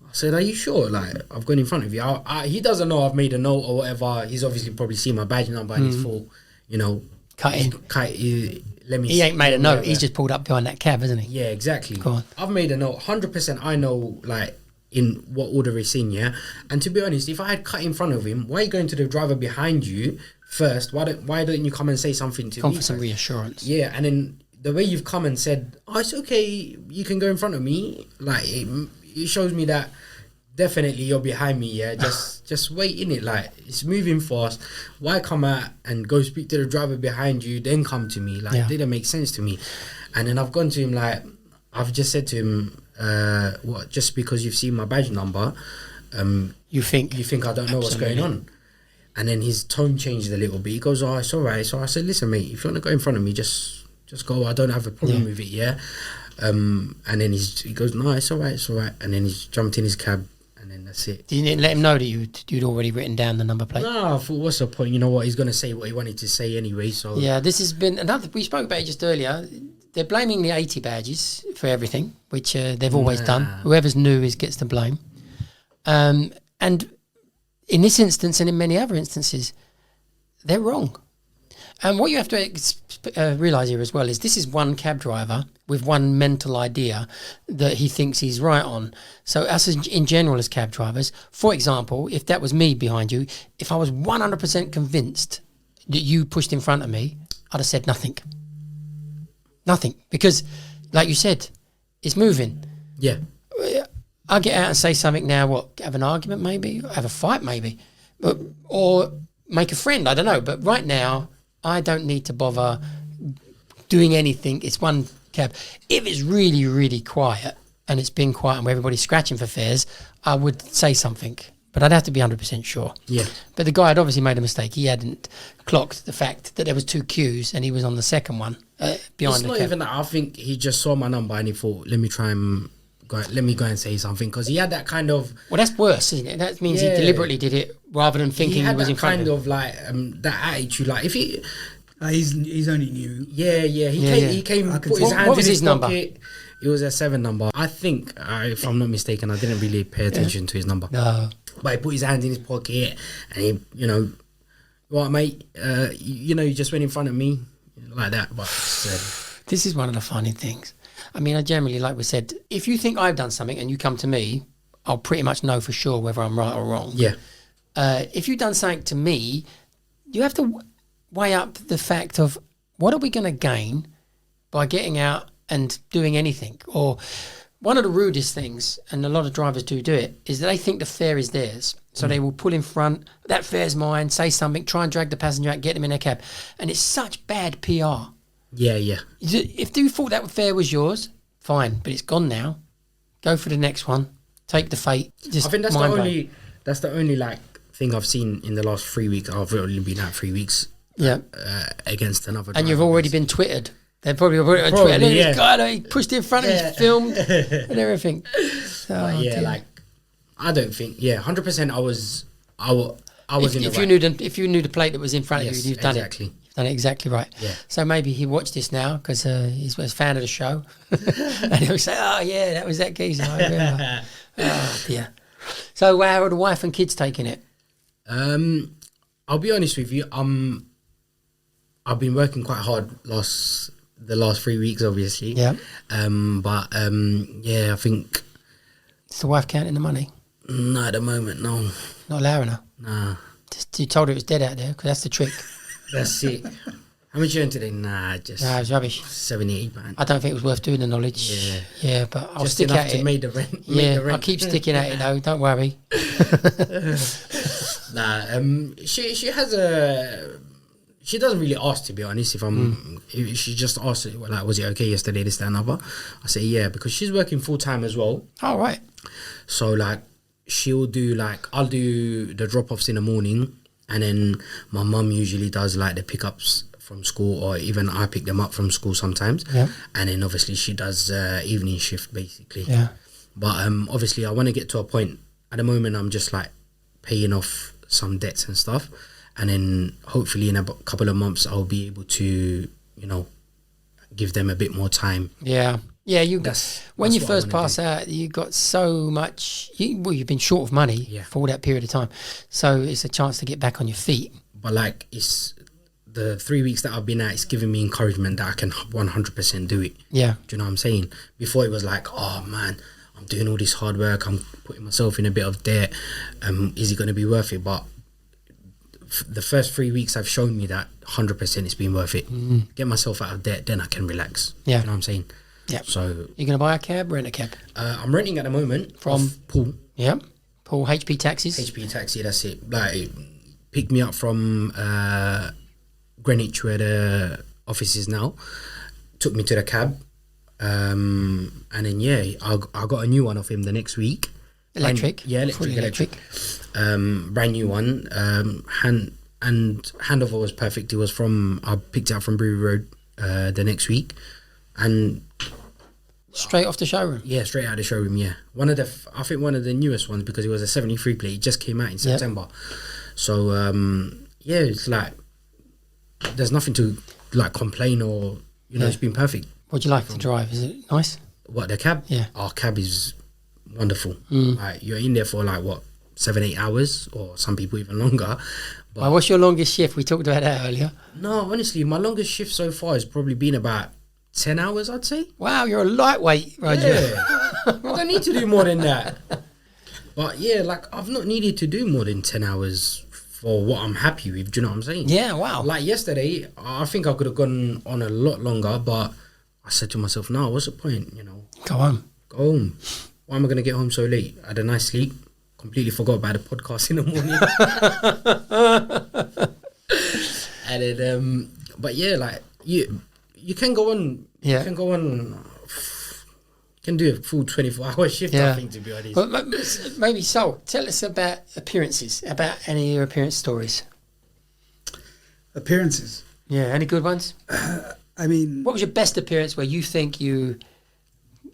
I said, are you sure? Like, I've gone in front of you. He doesn't know I've made a note or whatever. He's obviously probably seen my badge number and he's thought, Cut in. Let me. He ain't made a note. He's just pulled up behind that cab, hasn't he? Yeah, exactly. Go on. I've made a note. 100% I know, like, in what order it's in, yeah? And to be honest, if I had cut in front of him, why are you going to the driver behind you first? Why don't you come and say something to me? Come for some first? reassurance. Yeah, and then the way you've come and said, oh, it's okay, you can go in front of me, like, it shows me that definitely you're behind me, yeah? Just wait in it, like, it's moving fast. Why come out and go speak to the driver behind you, then come to me? Like, it didn't make sense to me. And then I've gone to him, like, I've just said to him, what, just because you've seen my badge number, you think I don't know what's going on? And then his tone changed a little bit. He goes, oh, it's all right. So I said, listen, mate, if you want to go in front of me, just go. I don't have a problem with it, yeah? And then he goes, no, it's all right. And then he's jumped in his cab, and then that's it. You didn't let him know that you'd already written down the number plate? No, I thought, what's the point? You know what? He's going to say what he wanted to say anyway, so... Yeah, this has been another... We spoke about it just earlier. They're blaming the 80 badges for everything, which they've always done. Whoever's new gets the blame. And in this instance and in many other instances, they're wrong. And what you have to realise here as well is this is one cab driver with one mental idea that he thinks he's right on. So us in general as cab drivers, for example, if that was me behind you, if I was 100% convinced that you pushed in front of me, I'd have said nothing. Nothing. Because, like you said, it's moving. Yeah. I'll get out and say something now, what, have an argument maybe? Have a fight maybe? Or make a friend, I don't know. But right now, I don't need to bother doing anything. It's one cab. If it's really, really quiet and it's been quiet and where everybody's scratching for fares, I would say something. But I'd have to be 100% sure. Yeah. But the guy had obviously made a mistake. He hadn't clocked the fact that there was two queues and he was on the second one behind the cab. It's not even that. I think he just saw my number and he thought, let me go and say something, because he had that kind of... Well, that's worse, isn't it? That means he deliberately did it rather than thinking he was in front of him. He had that kind of like that attitude. Like if he, he's only new. Yeah. He came. Put his hands in his number? pocket. It was a 7 number. I think, if I'm not mistaken, I didn't really pay attention to his number. No. But he put his hands in his pocket and he, what, mate? You just went in front of me like that. But this is one of the funny things. I mean, I generally, like we said, if you think I've done something and you come to me, I'll pretty much know for sure whether I'm right or wrong. Yeah. If you've done something to me, you have to weigh up the fact of what are we going to gain by getting out and doing anything. Or one of the rudest things, and a lot of drivers do it, is that they think the fare is theirs. So they will pull in front, that fare's mine, say something, try and drag the passenger out, get them in their cab. And it's such bad PR. Yeah. If you thought that fare was yours, fine, but it's gone now. Go for the next one. Take the fate. Just I think that's the only like thing I've seen in the last 3 weeks. I've only been out 3 weeks. Yeah. Against another driver. And you've already been twittered. They're probably on Twitter. This guy, he pushed in front of me, filmed and everything. So, like I don't think 100%. I was in the right. If you knew the plate that was in front of you, you've done it. You've done it exactly right. Yeah. So maybe he watched this now because he's a fan of the show, and he'll say, "Oh yeah, that was that geezer." I remember. Oh dear. So how are the wife and kids taking it? I'll be honest with you. I've been working quite hard the last 3 weeks, obviously. Yeah. I think. Is the wife counting the money? No, at the moment, no. Not allowing her? Nah. Just, you told her it was dead out there, because that's the trick. That's it. How much you earned today? Nah, just Nah, it was rubbish. 70, £80. I don't think it was worth doing the knowledge. Yeah, but I'll Just stick enough at to it. make the rent. Yeah, make the rent. I'll keep sticking at it though. Don't worry. She has a. She doesn't really ask, to be honest. If she just asks, like, was it okay yesterday? This, that, and other. I say yeah, because she's working full time as well. All right. So like, she'll do like, I'll do the drop offs in the morning, and then my mum usually does like the pickups from school, or even I pick them up from school sometimes. Yeah. And then obviously she does evening shift basically. Yeah. But obviously I want to get to a point. At the moment, I'm just like paying off some debts and stuff, and then hopefully in a couple of months I'll be able to, give them a bit more time. Yeah. Yeah, when That's you what I first wanna pass out, you got so much. You've been short of money for all that period of time, so it's a chance to get back on your feet. But like, it's the 3 weeks that I've been at, it's giving me encouragement that I can 100% do it. Yeah. Do you know what I'm saying? Before it was like, oh man, I'm doing all this hard work, I'm putting myself in a bit of debt. Is it going to be worth it? But the first 3 weeks have shown me that 100% it's been worth it. Get myself out of debt, then I can relax. Yeah. You know what I'm saying? Yeah. So You're going to buy a cab, rent a cab? I'm renting at the moment From? off Paul. Yeah. Paul, HP Taxis? HP Taxi, that's it. Like, pick me up from Greenwich, where the office is now. Took me to the cab. And then, I got a new one off him the next week. Electric? Electric. Brand new one. Handover was perfect. It was I picked it up from Brewery Road the next week. And Straight off the showroom? yeah, straight out of the showroom, yeah. I think one of the newest ones, because it was a 73 plate. It just came out in September. So, it's like, there's nothing to like complain or, it's been perfect. What do you like to drive? Is it nice? What, the cab? Yeah. Our cab is wonderful. Like, you're in there for like, 7-8 hours, or some people even longer. But What's your longest shift? We talked about that earlier. no, honestly, my longest shift so far has probably been about 10 hours, I'd say. Wow, you're a lightweight, Roger. Yeah. I don't need to do more than that. But yeah, like, I've not needed to do more than 10 hours for what I'm happy with. Do you know what I'm saying? Yeah, wow. Like yesterday, I think I could have gone on a lot longer, but I said to myself, no, what's the point? Go home. Go home. Why am I going to get home so late? I had a nice sleep. Completely forgot about the podcast in the morning. And then, but yeah, like, you can go on. Yeah. You can go on. Can do a full 24-hour shift, Yeah. I think, to be honest. Well, maybe so. Tell us about appearances, about any of your appearance stories. Appearances. Yeah, any good ones? I mean, What was your best appearance where you think you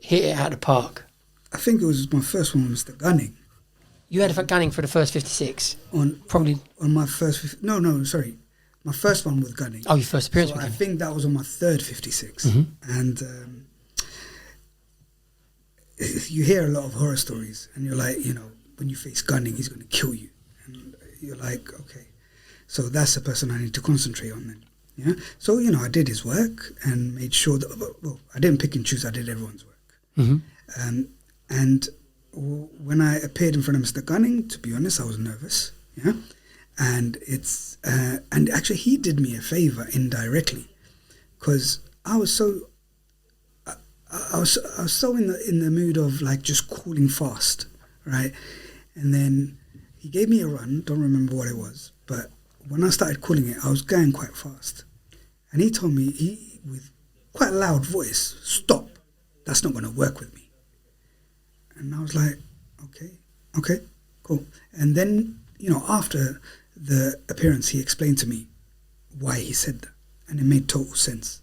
hit it out of the park? I think it was my first one with Mr. Gunning. You had a gunning for the first 56. Probably. On my first... No, sorry. My first one with Gunning. Oh, your first appearance So with I him. think that was on my third 56. And you hear a lot of horror stories, and you're like, when you face Gunning, he's going to kill you. And you're like, okay. So that's the person I need to concentrate on then. Yeah. So, I did his work and made sure that, well, I didn't pick and choose, I did everyone's work. And when I appeared in front of Mr. Gunning, to be honest, I was nervous. Yeah. And and actually he did me a favor indirectly, because I was so in the mood of like just calling fast, right? And then he gave me a run, don't remember what it was, but when I started calling it, I was going quite fast. And he told me, with quite a loud voice, stop, that's not going to work with me. And I was like, okay, cool. And then, after the appearance, he explained to me why he said that, and it made total sense.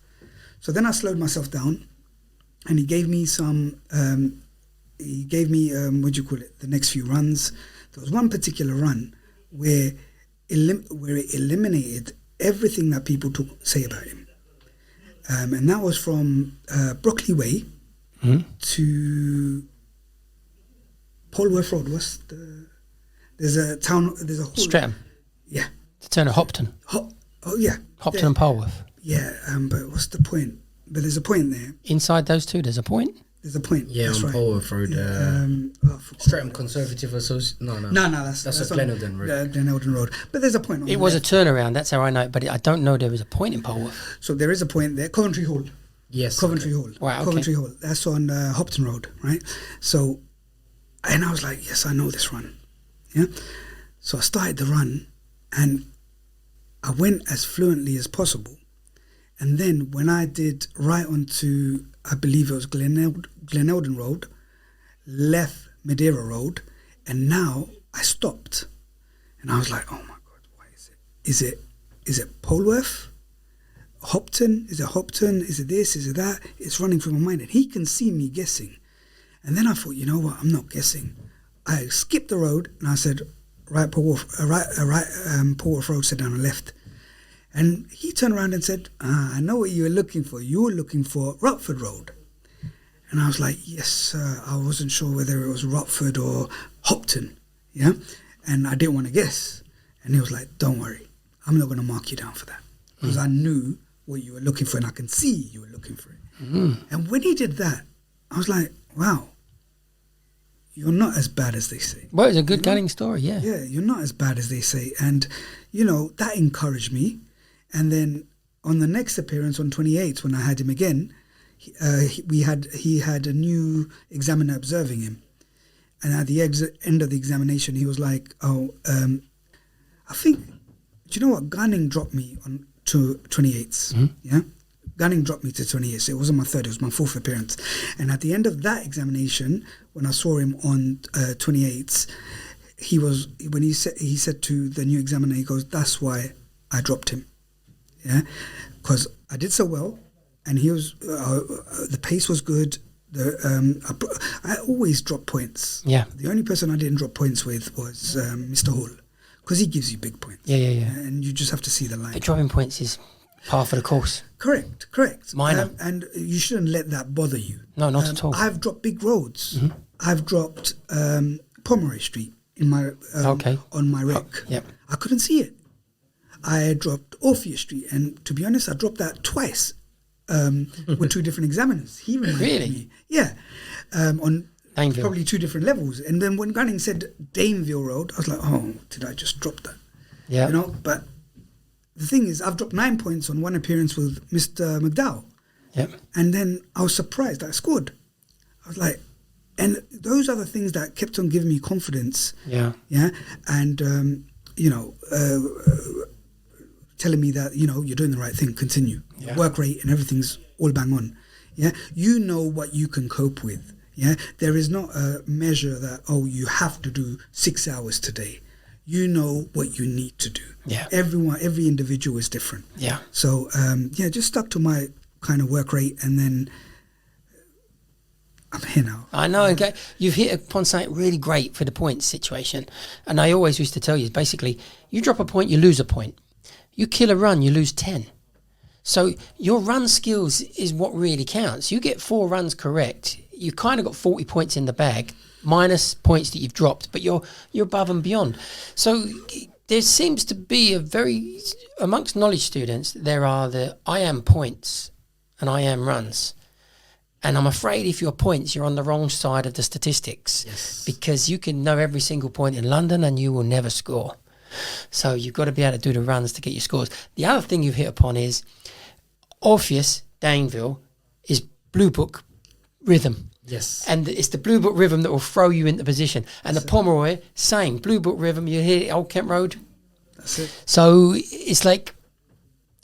So then I slowed myself down, and he gave me the next few runs. There was one particular run where it eliminated everything that people say about him. And that was from Brockley Way to Polworth Road. There's a hall. Streatham. Yeah. To turn to Hopton. Yeah. Hopton there. and Polworth. Yeah, but what's the point? But there's a point there. Inside those two, there's a point? There's a point. Yeah, that's on right. Polwarth Road. Streatham Conservative Association. No, That's on Gleneldon Road. Gleneldon Road. But there's a point. On It was a turnaround. That's how I know it. But I don't know there was a point in Polwarth. So there is a point there. Coventry Hall. Yes. Coventry Hall. Wow, okay. Coventry Hall. That's on Hopton Road, right? So, and I was like, yes, I know this run. Yeah. So I started the run, and I went as fluently as possible. And then when I did right onto, I believe it was Gleneldon Road, left Madeira Road, and now I stopped. And I was like, oh my God, what is it? Is it Polwarth? Hopton? Is it Hopton? Is it this? Is it that? It's running through my mind. And he can see me guessing. And then I thought, you know what? I'm not guessing. I skipped the road and I said, Polwarth Road, sit down and left. And he turned around and said, I know what you were looking for. You were looking for Rutford Road. And I was like, yes, sir. I wasn't sure whether it was Rutford or Hopton. Yeah. And I didn't want to guess. And he was like, don't worry. I'm not going to mark you down for that. Because I knew what you were looking for and I can see you were looking for it. And when he did that, I was like, wow, you're not as bad as they say. Well, it's a good gunning story, yeah. Yeah, you're not as bad as they say. And, you know, that encouraged me. And then on the next appearance on 28th, when I had him again, he had a new examiner observing him. And at the end of the examination, he was like, I think, do you know what? Gunning dropped me on to 28th. Yeah? Gunning dropped me to 28th. It wasn't my third, it was my fourth appearance. And at the end of that examination, when I saw him on 28th, he said to the new examiner, he goes, that's why I dropped him. Yeah, because I did so well, and he was the pace was good. I always drop points. Yeah. The only person I didn't drop points with was Mr. Hall, because he gives you big points. Yeah. And you just have to see the line. But dropping points is par for the course. Correct. Minor. And you shouldn't let that bother you. No, not at all. I've dropped big roads. I've dropped Pomeroy Street in my on my rec. Yep. I couldn't see it. I dropped Orpheus Street, and to be honest, I dropped that twice with two different examiners. He reminded me. Yeah. On Daneville. Probably two different levels. And then when Gunning said Daneville Road, I was like, oh, did I just drop that? Yeah. You know, but the thing is, I've dropped 9 points on one appearance with Mr. McDowell. Yep. And then I was surprised that I scored. I was like, and those are the things that kept on giving me confidence. Yeah. Yeah. And, telling me that, you know, you're doing the right thing, continue. Yeah. Work rate and everything's all bang on. Yeah. You know what you can cope with. Yeah. There is not a measure that, you have to do 6 hours today. You know what you need to do. Yeah. Every individual is different. Yeah. So, just stuck to my kind of work rate, and then I'm here now. I know. Okay. You've hit upon something really great for the points situation. And I always used to tell you, basically, you drop a point, you lose a point. You kill a run, you lose 10. So your run skills is what really counts. You get 4 runs correct, you kind of got 40 points in the bag, minus points that you've dropped, but you're above and beyond. So there seems to be amongst knowledge students, there are the I am points and I am runs. And I'm afraid if you're points, you're on the wrong side of the statistics. Yes. Because you can know every single point in London and you will never score. So you've got to be able to do the runs to get your scores. The other thing you've hit upon is Orpheus, Daneville, is Blue Book rhythm. Yes. And it's the Blue Book rhythm that will throw you into position. And the Pomeroy, same. Blue Book rhythm, you hit Old Kent Road. That's it. So it's like,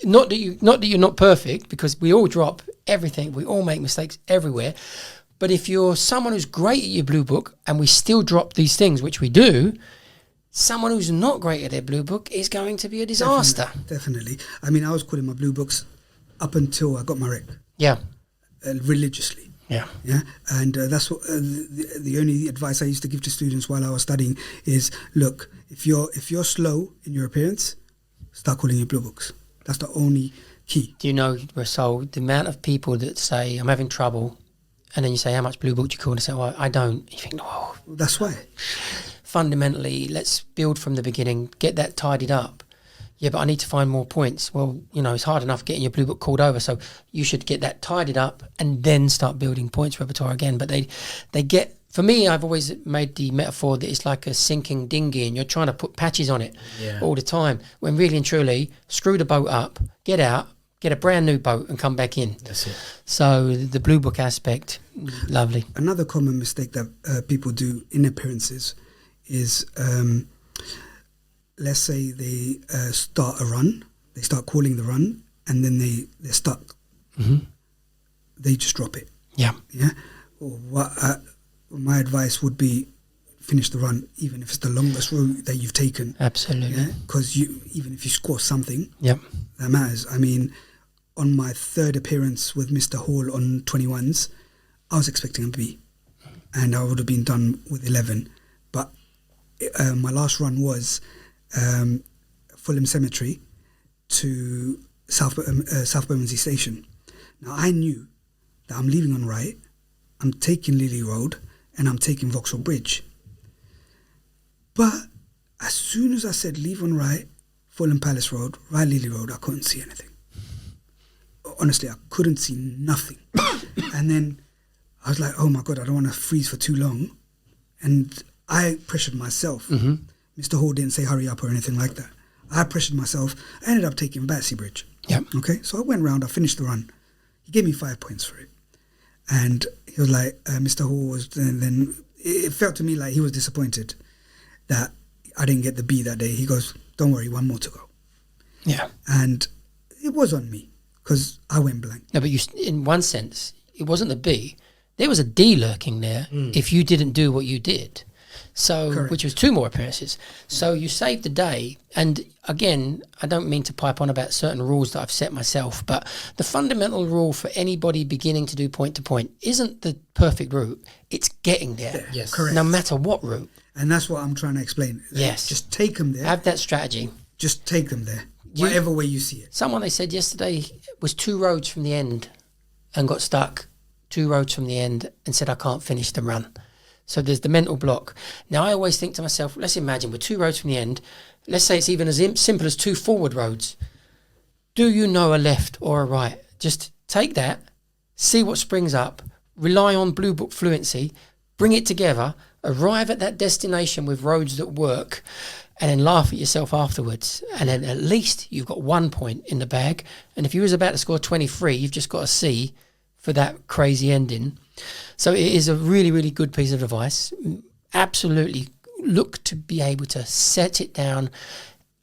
not that you're not perfect, because we all drop everything. We all make mistakes everywhere. But if you're someone who's great at your Blue Book and we still drop these things, which we do, someone who's not great at their Blue Book is going to be a disaster. Definitely. I mean, I was calling my Blue Books up until I got my rec. Yeah. Religiously. Yeah. Yeah. And that's what the only advice I used to give to students while I was studying is, look, if you're slow in your appearance, start calling your Blue Books. That's the only key. Do you know, Rasul, the amount of people that say, I'm having trouble, and then you say, how much Blue Book do you call? And they say, well, I don't. You think, oh. That's why. Fundamentally, let's build from the beginning, get that tidied up. yeah, but I need to find more points. Well, you know, it's hard enough getting your blue book called over, so you should get that tidied up and then start building points repertoire again. But they get, for me, I've always made the metaphor that it's like a sinking dinghy and you're trying to put patches on it all the time, when really and truly, screw the boat up, get out, get a brand new boat and come back in. That's it. So the blue book aspect, lovely. Another common mistake that people do in appearances is, let's say they start a run, they start calling the run, and then they're stuck. Mm-hmm. They just drop it. Yeah. Yeah. Or what? My advice would be finish the run, even if it's the longest route that you've taken. Absolutely. Because even if you score something, yep, that matters. I mean, on my third appearance with Mr. Hall on 21s, I was expecting a B, and I would have been done with 11. But my last run was Fulham Cemetery to South Bermondsey Station. Now I knew that I'm leaving on right, I'm taking Lily Road, and I'm taking Vauxhall Bridge. But as soon as I said leave on right, Fulham Palace Road, right Lily Road, I couldn't see anything. Honestly, I couldn't see nothing. And then I was like, oh my God, I don't want to freeze for too long. And I pressured myself. Mm-hmm. Mr. Hall didn't say hurry up or anything like that. I pressured myself. I ended up taking Battersea Bridge. Yep. Okay, so I went round, I finished the run. He gave me 5 points for it. And he was like, Mr. Hall was, then it felt to me like he was disappointed that I didn't get the B that day. He goes, don't worry, one more to go. Yeah. And it was on me because I went blank. No, but in one sense, it wasn't the B. There was a D lurking there if you didn't do what you did. So, Correct. Which was 2 more appearances. So you saved the day. And again, I don't mean to pipe on about certain rules that I've set myself, but the fundamental rule for anybody beginning to do point to point isn't the perfect route. It's getting there. Yeah, Yes. correct. No matter what route. And that's what I'm trying to explain. Yes. Just take them there. Have that strategy. Just take them there. Whatever way you see it. Someone they said yesterday was 2 roads from the end and got stuck 2 roads from the end and said, I can't finish the run. So there's the mental block. Now I always think to myself, let's imagine we're 2 roads from the end. Let's say it's even as simple as 2 forward roads. Do you know a left or a right? Just take that, see what springs up, rely on Blue Book fluency, bring it together, arrive at that destination with roads that work, and then laugh at yourself afterwards. And then at least you've got 1 point in the bag. And if you was about to score 23, you've just got a C for that crazy ending. So it is a really, really good piece of advice. Absolutely look to be able to set it down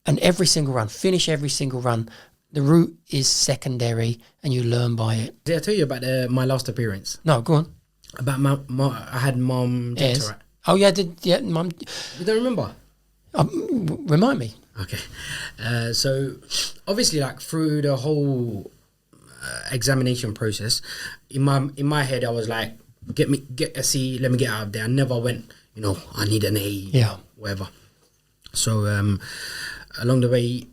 and every single run, finish every single run. The route is secondary and you learn by it. Did I tell you about my last appearance? No, go on. About I had Mom Yes. Doctorate. Oh, yeah, Mum. You don't remember? Remind me. Okay. So obviously, like through the whole examination process, in my head, I was like, get a C, let me get out of there. I never went, I need an A, whatever. So along the way,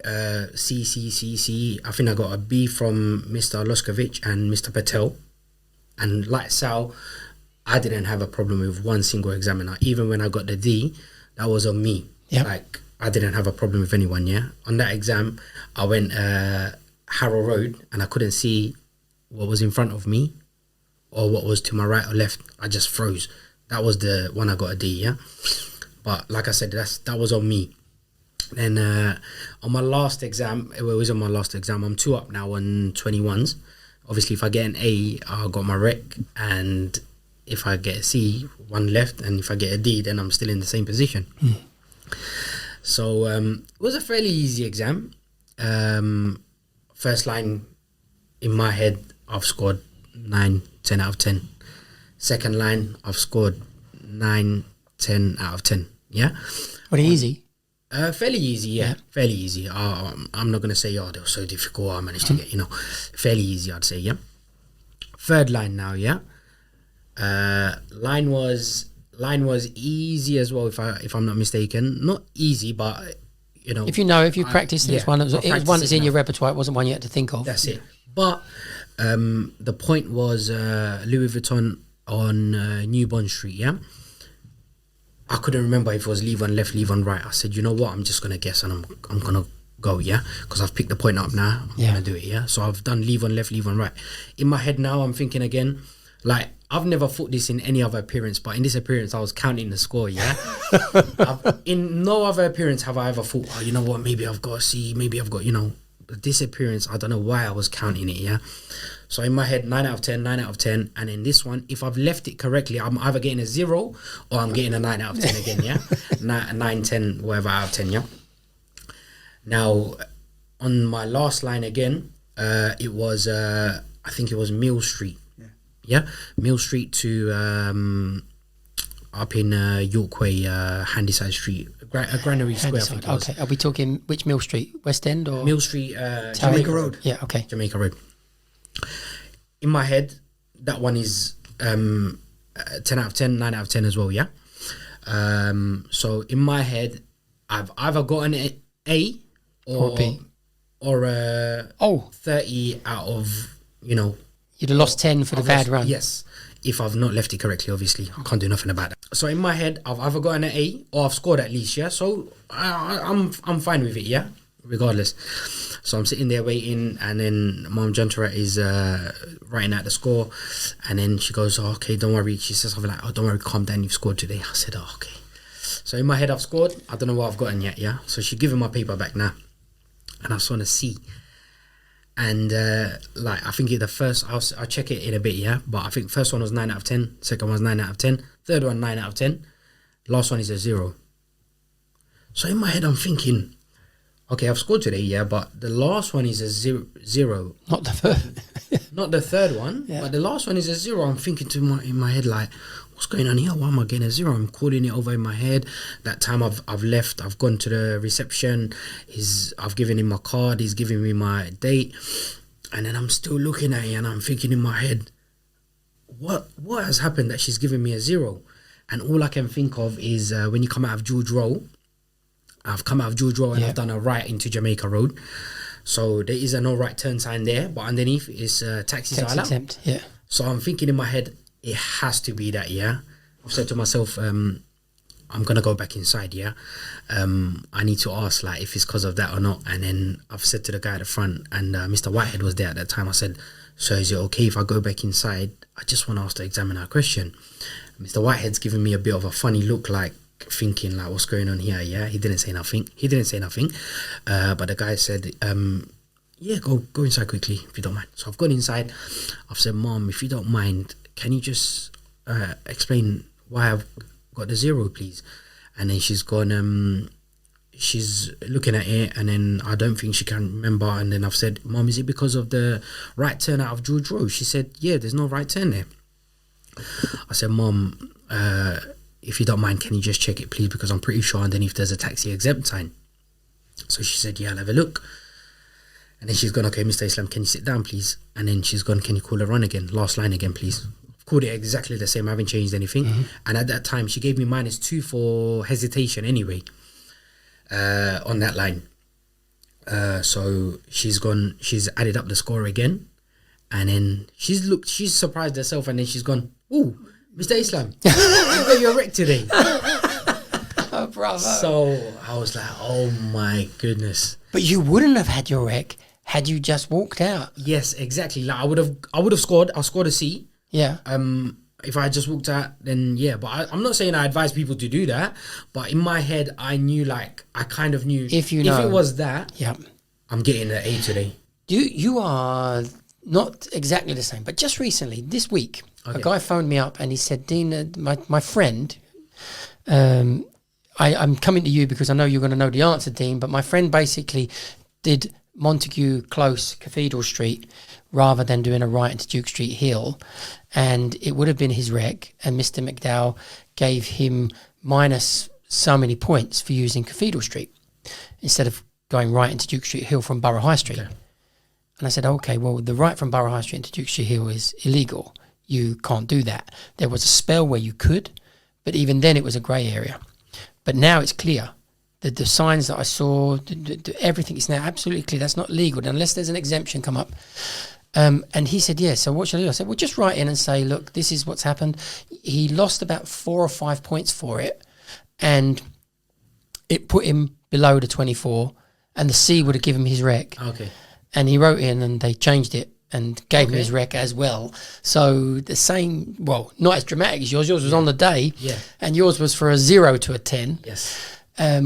C. I think I got a B from Mr. Loskovich and Mr. Patel. And like Sal, I didn't have a problem with one single examiner. Even when I got the D, that was on me. Yeah. Like, I didn't have a problem with anyone, yeah? On that exam, I went Harrow Road and I couldn't see what was in front of me or what was to my right or left. I just froze. That was the one I got a D, yeah? But like I said, that was on me. Then on my last exam, it was on my last exam, I'm 2 up now on 21s. Obviously, if I get an A, I got my rec, and if I get a C, 1 left, and if I get a D, then I'm still in the same position. So it was a fairly easy exam. First line, in my head, I've scored 9, 10 out of 10. Second line, I've scored 9, 10 out of 10. Yeah? What, easy? Fairly easy, yeah. Fairly easy. I'm not going to say, they were so difficult. I managed to get, fairly easy, I'd say, yeah. Third line now, yeah. Line was easy as well, if I'm not mistaken. Not easy, but, If you practiced, it was one that's in your repertoire. It wasn't one you had to think of. That's it. But the point was Louis Vuitton on New Bond Street, yeah. I couldn't remember if it was leave on left, leave on right. I said, you know what? I'm just gonna guess, and I'm gonna go, yeah, because I've picked the point up now. I'm gonna do it, yeah. So I've done leave on left, leave on right. In my head now, I'm thinking again, like I've never thought this in any other appearance, but in this appearance, I was counting the score, yeah. In no other appearance have I ever thought, oh, you know what, maybe I've got a C, maybe I've got, you know. But this appearance, I don't know why I was counting it, yeah. So in my head, 9 out of 10, 9 out of 10, and in this one, if I've left it correctly, I'm either getting a 0 or I'm getting a 9 out of 10 again, yeah. 9, 10, whatever out of 10, yeah. Now, on my last line again, it was I think it was Mill Street. Yeah, Mill Street to up in York Way, Handyside Street, Granary Square. I think it was. Okay, are we talking which Mill Street? West End or Mill Street? Jamaica Road. Yeah, okay. Jamaica Road. In my head, that one is 10 out of 10, 9 out of 10 as well. Yeah. So in my head, I've either got an A or B. Or 30 out of, you know. You'd have lost 10 for the bad run. Yes, if I've not left it correctly, obviously. I can't do nothing about that. So in my head, I've either gotten an A or I've scored at least, yeah? So I'm fine with it, yeah? Regardless. So I'm sitting there waiting, and then Mom Jantara is writing out the score, and then she goes, oh, okay, don't worry. She says something like, oh, don't worry, calm down, you've scored today. I said, oh, okay. So in my head, I've scored. I don't know what I've gotten yet, yeah? So she's giving my paper back now, and I saw a C. And like I think the first, I'll check it in a bit, yeah. But I think first one was 9 out of 10, second one was 9 out of 10, third one 9 out of 10, last one is a 0. So in my head I'm thinking, okay, I've scored today, yeah, but the last one is a 0. Not the third. Not the third one, but the last one is a 0. I'm thinking in my head like, what's going on here? Why am I getting a 0? I'm calling it over in my head. That time I've left, I've gone to the reception, I've given him my card, he's giving me my date, and then I'm still looking at it and I'm thinking in my head, what has happened that she's giving me a 0? And all I can think of is when you come out of George Row, I've come out of George Row and I've done a right into Jamaica Road. So there is a no right turn sign there, but underneath is taxis are allowed. Exempt, yeah. So I'm thinking in my head, it has to be that, yeah. I've said to myself, I'm gonna go back inside, yeah. I need to ask like if it's because of that or not. And then I've said to the guy at the front, and Mr. Whitehead was there at that time. I said, so is it okay if I go back inside? I just want to ask the examiner a question. Mr. Whitehead's giving me a bit of a funny look, like thinking like, what's going on here? Yeah, he didn't say nothing. But the guy said, yeah, go inside quickly if you don't mind. So I've gone inside. I've said, Mom, if you don't mind, can you just explain why I've got the 0, please? And then she's gone, she's looking at it, and then I don't think she can remember. And then I've said, Mom, is it because of the right turn out of George Road? She said, yeah, there's no right turn there. I said, Mom, if you don't mind, can you just check it, please? Because I'm pretty sure underneath there's a taxi exempt sign. So she said, yeah, I'll have a look. And then she's gone, okay, Mr. Islam, can you sit down, please? And then she's gone, can you call her run again? Last line again, please. I've called it exactly the same. I haven't changed anything. And at that time, she gave me -2 for hesitation anyway, on that line. So she's gone, she's added up the score again. And then she's surprised herself, and then she's gone, oh, Mr. Islam, you got your wreck today. Oh, bravo. So I was like, oh my goodness. But you wouldn't have had your wreck had you just walked out. Yes, exactly. Like I would have scored. I scored a C. Yeah. If I had just walked out, then yeah. But I'm not saying I advise people to do that. But in my head, I knew, like, I kind of knew if it was that, yeah, I'm getting an A today. You are not exactly the same, but just recently, this week, a guy phoned me up and he said, Dean, my friend, I'm coming to you because I know you're going to know the answer, Dean, but my friend basically did Montague Close, Cathedral Street, rather than doing a right into Duke Street Hill, and it would have been his wreck, and Mr. McDowell gave him minus so many points for using Cathedral Street instead of going right into Duke Street Hill from Borough High Street. Okay. And I said, okay, well, the right from Borough High Street into Duke Street Hill is illegal. You can't do that. There was a spell where you could, but even then it was a grey area. But now it's clear. The signs that I saw, everything is now absolutely clear. That's not legal unless there's an exemption come up. And he said, yeah, so what should I do? I said, well, just write in and say, look, this is what's happened. He lost about 4 or 5 points for it, and it put him below the 24, and the C would have given him his rec. Okay. And he wrote in, and they changed it and gave him his rec as well. So the same, well, not as dramatic as yours. Yours was on the day, and yours was for a 0 to a 10. Yes.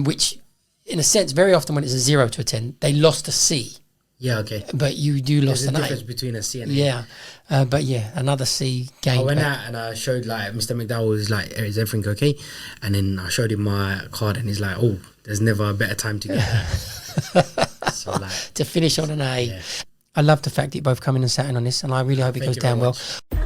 Which, in a sense, very often when it's a 0 to a 10, they lost a C. Yeah, okay. But you do lost There's an a A. difference between a C and a. Yeah. But yeah, another C gained. I went back. out and I showed like Mr. McDowell was like, is everything okay? And then I showed him my card and he's like, oh, there's never a better time to get that. So like to finish on an A. Yeah. I love the fact that you both come in and sat in on this, and I really hope it Thank goes you very down well. much.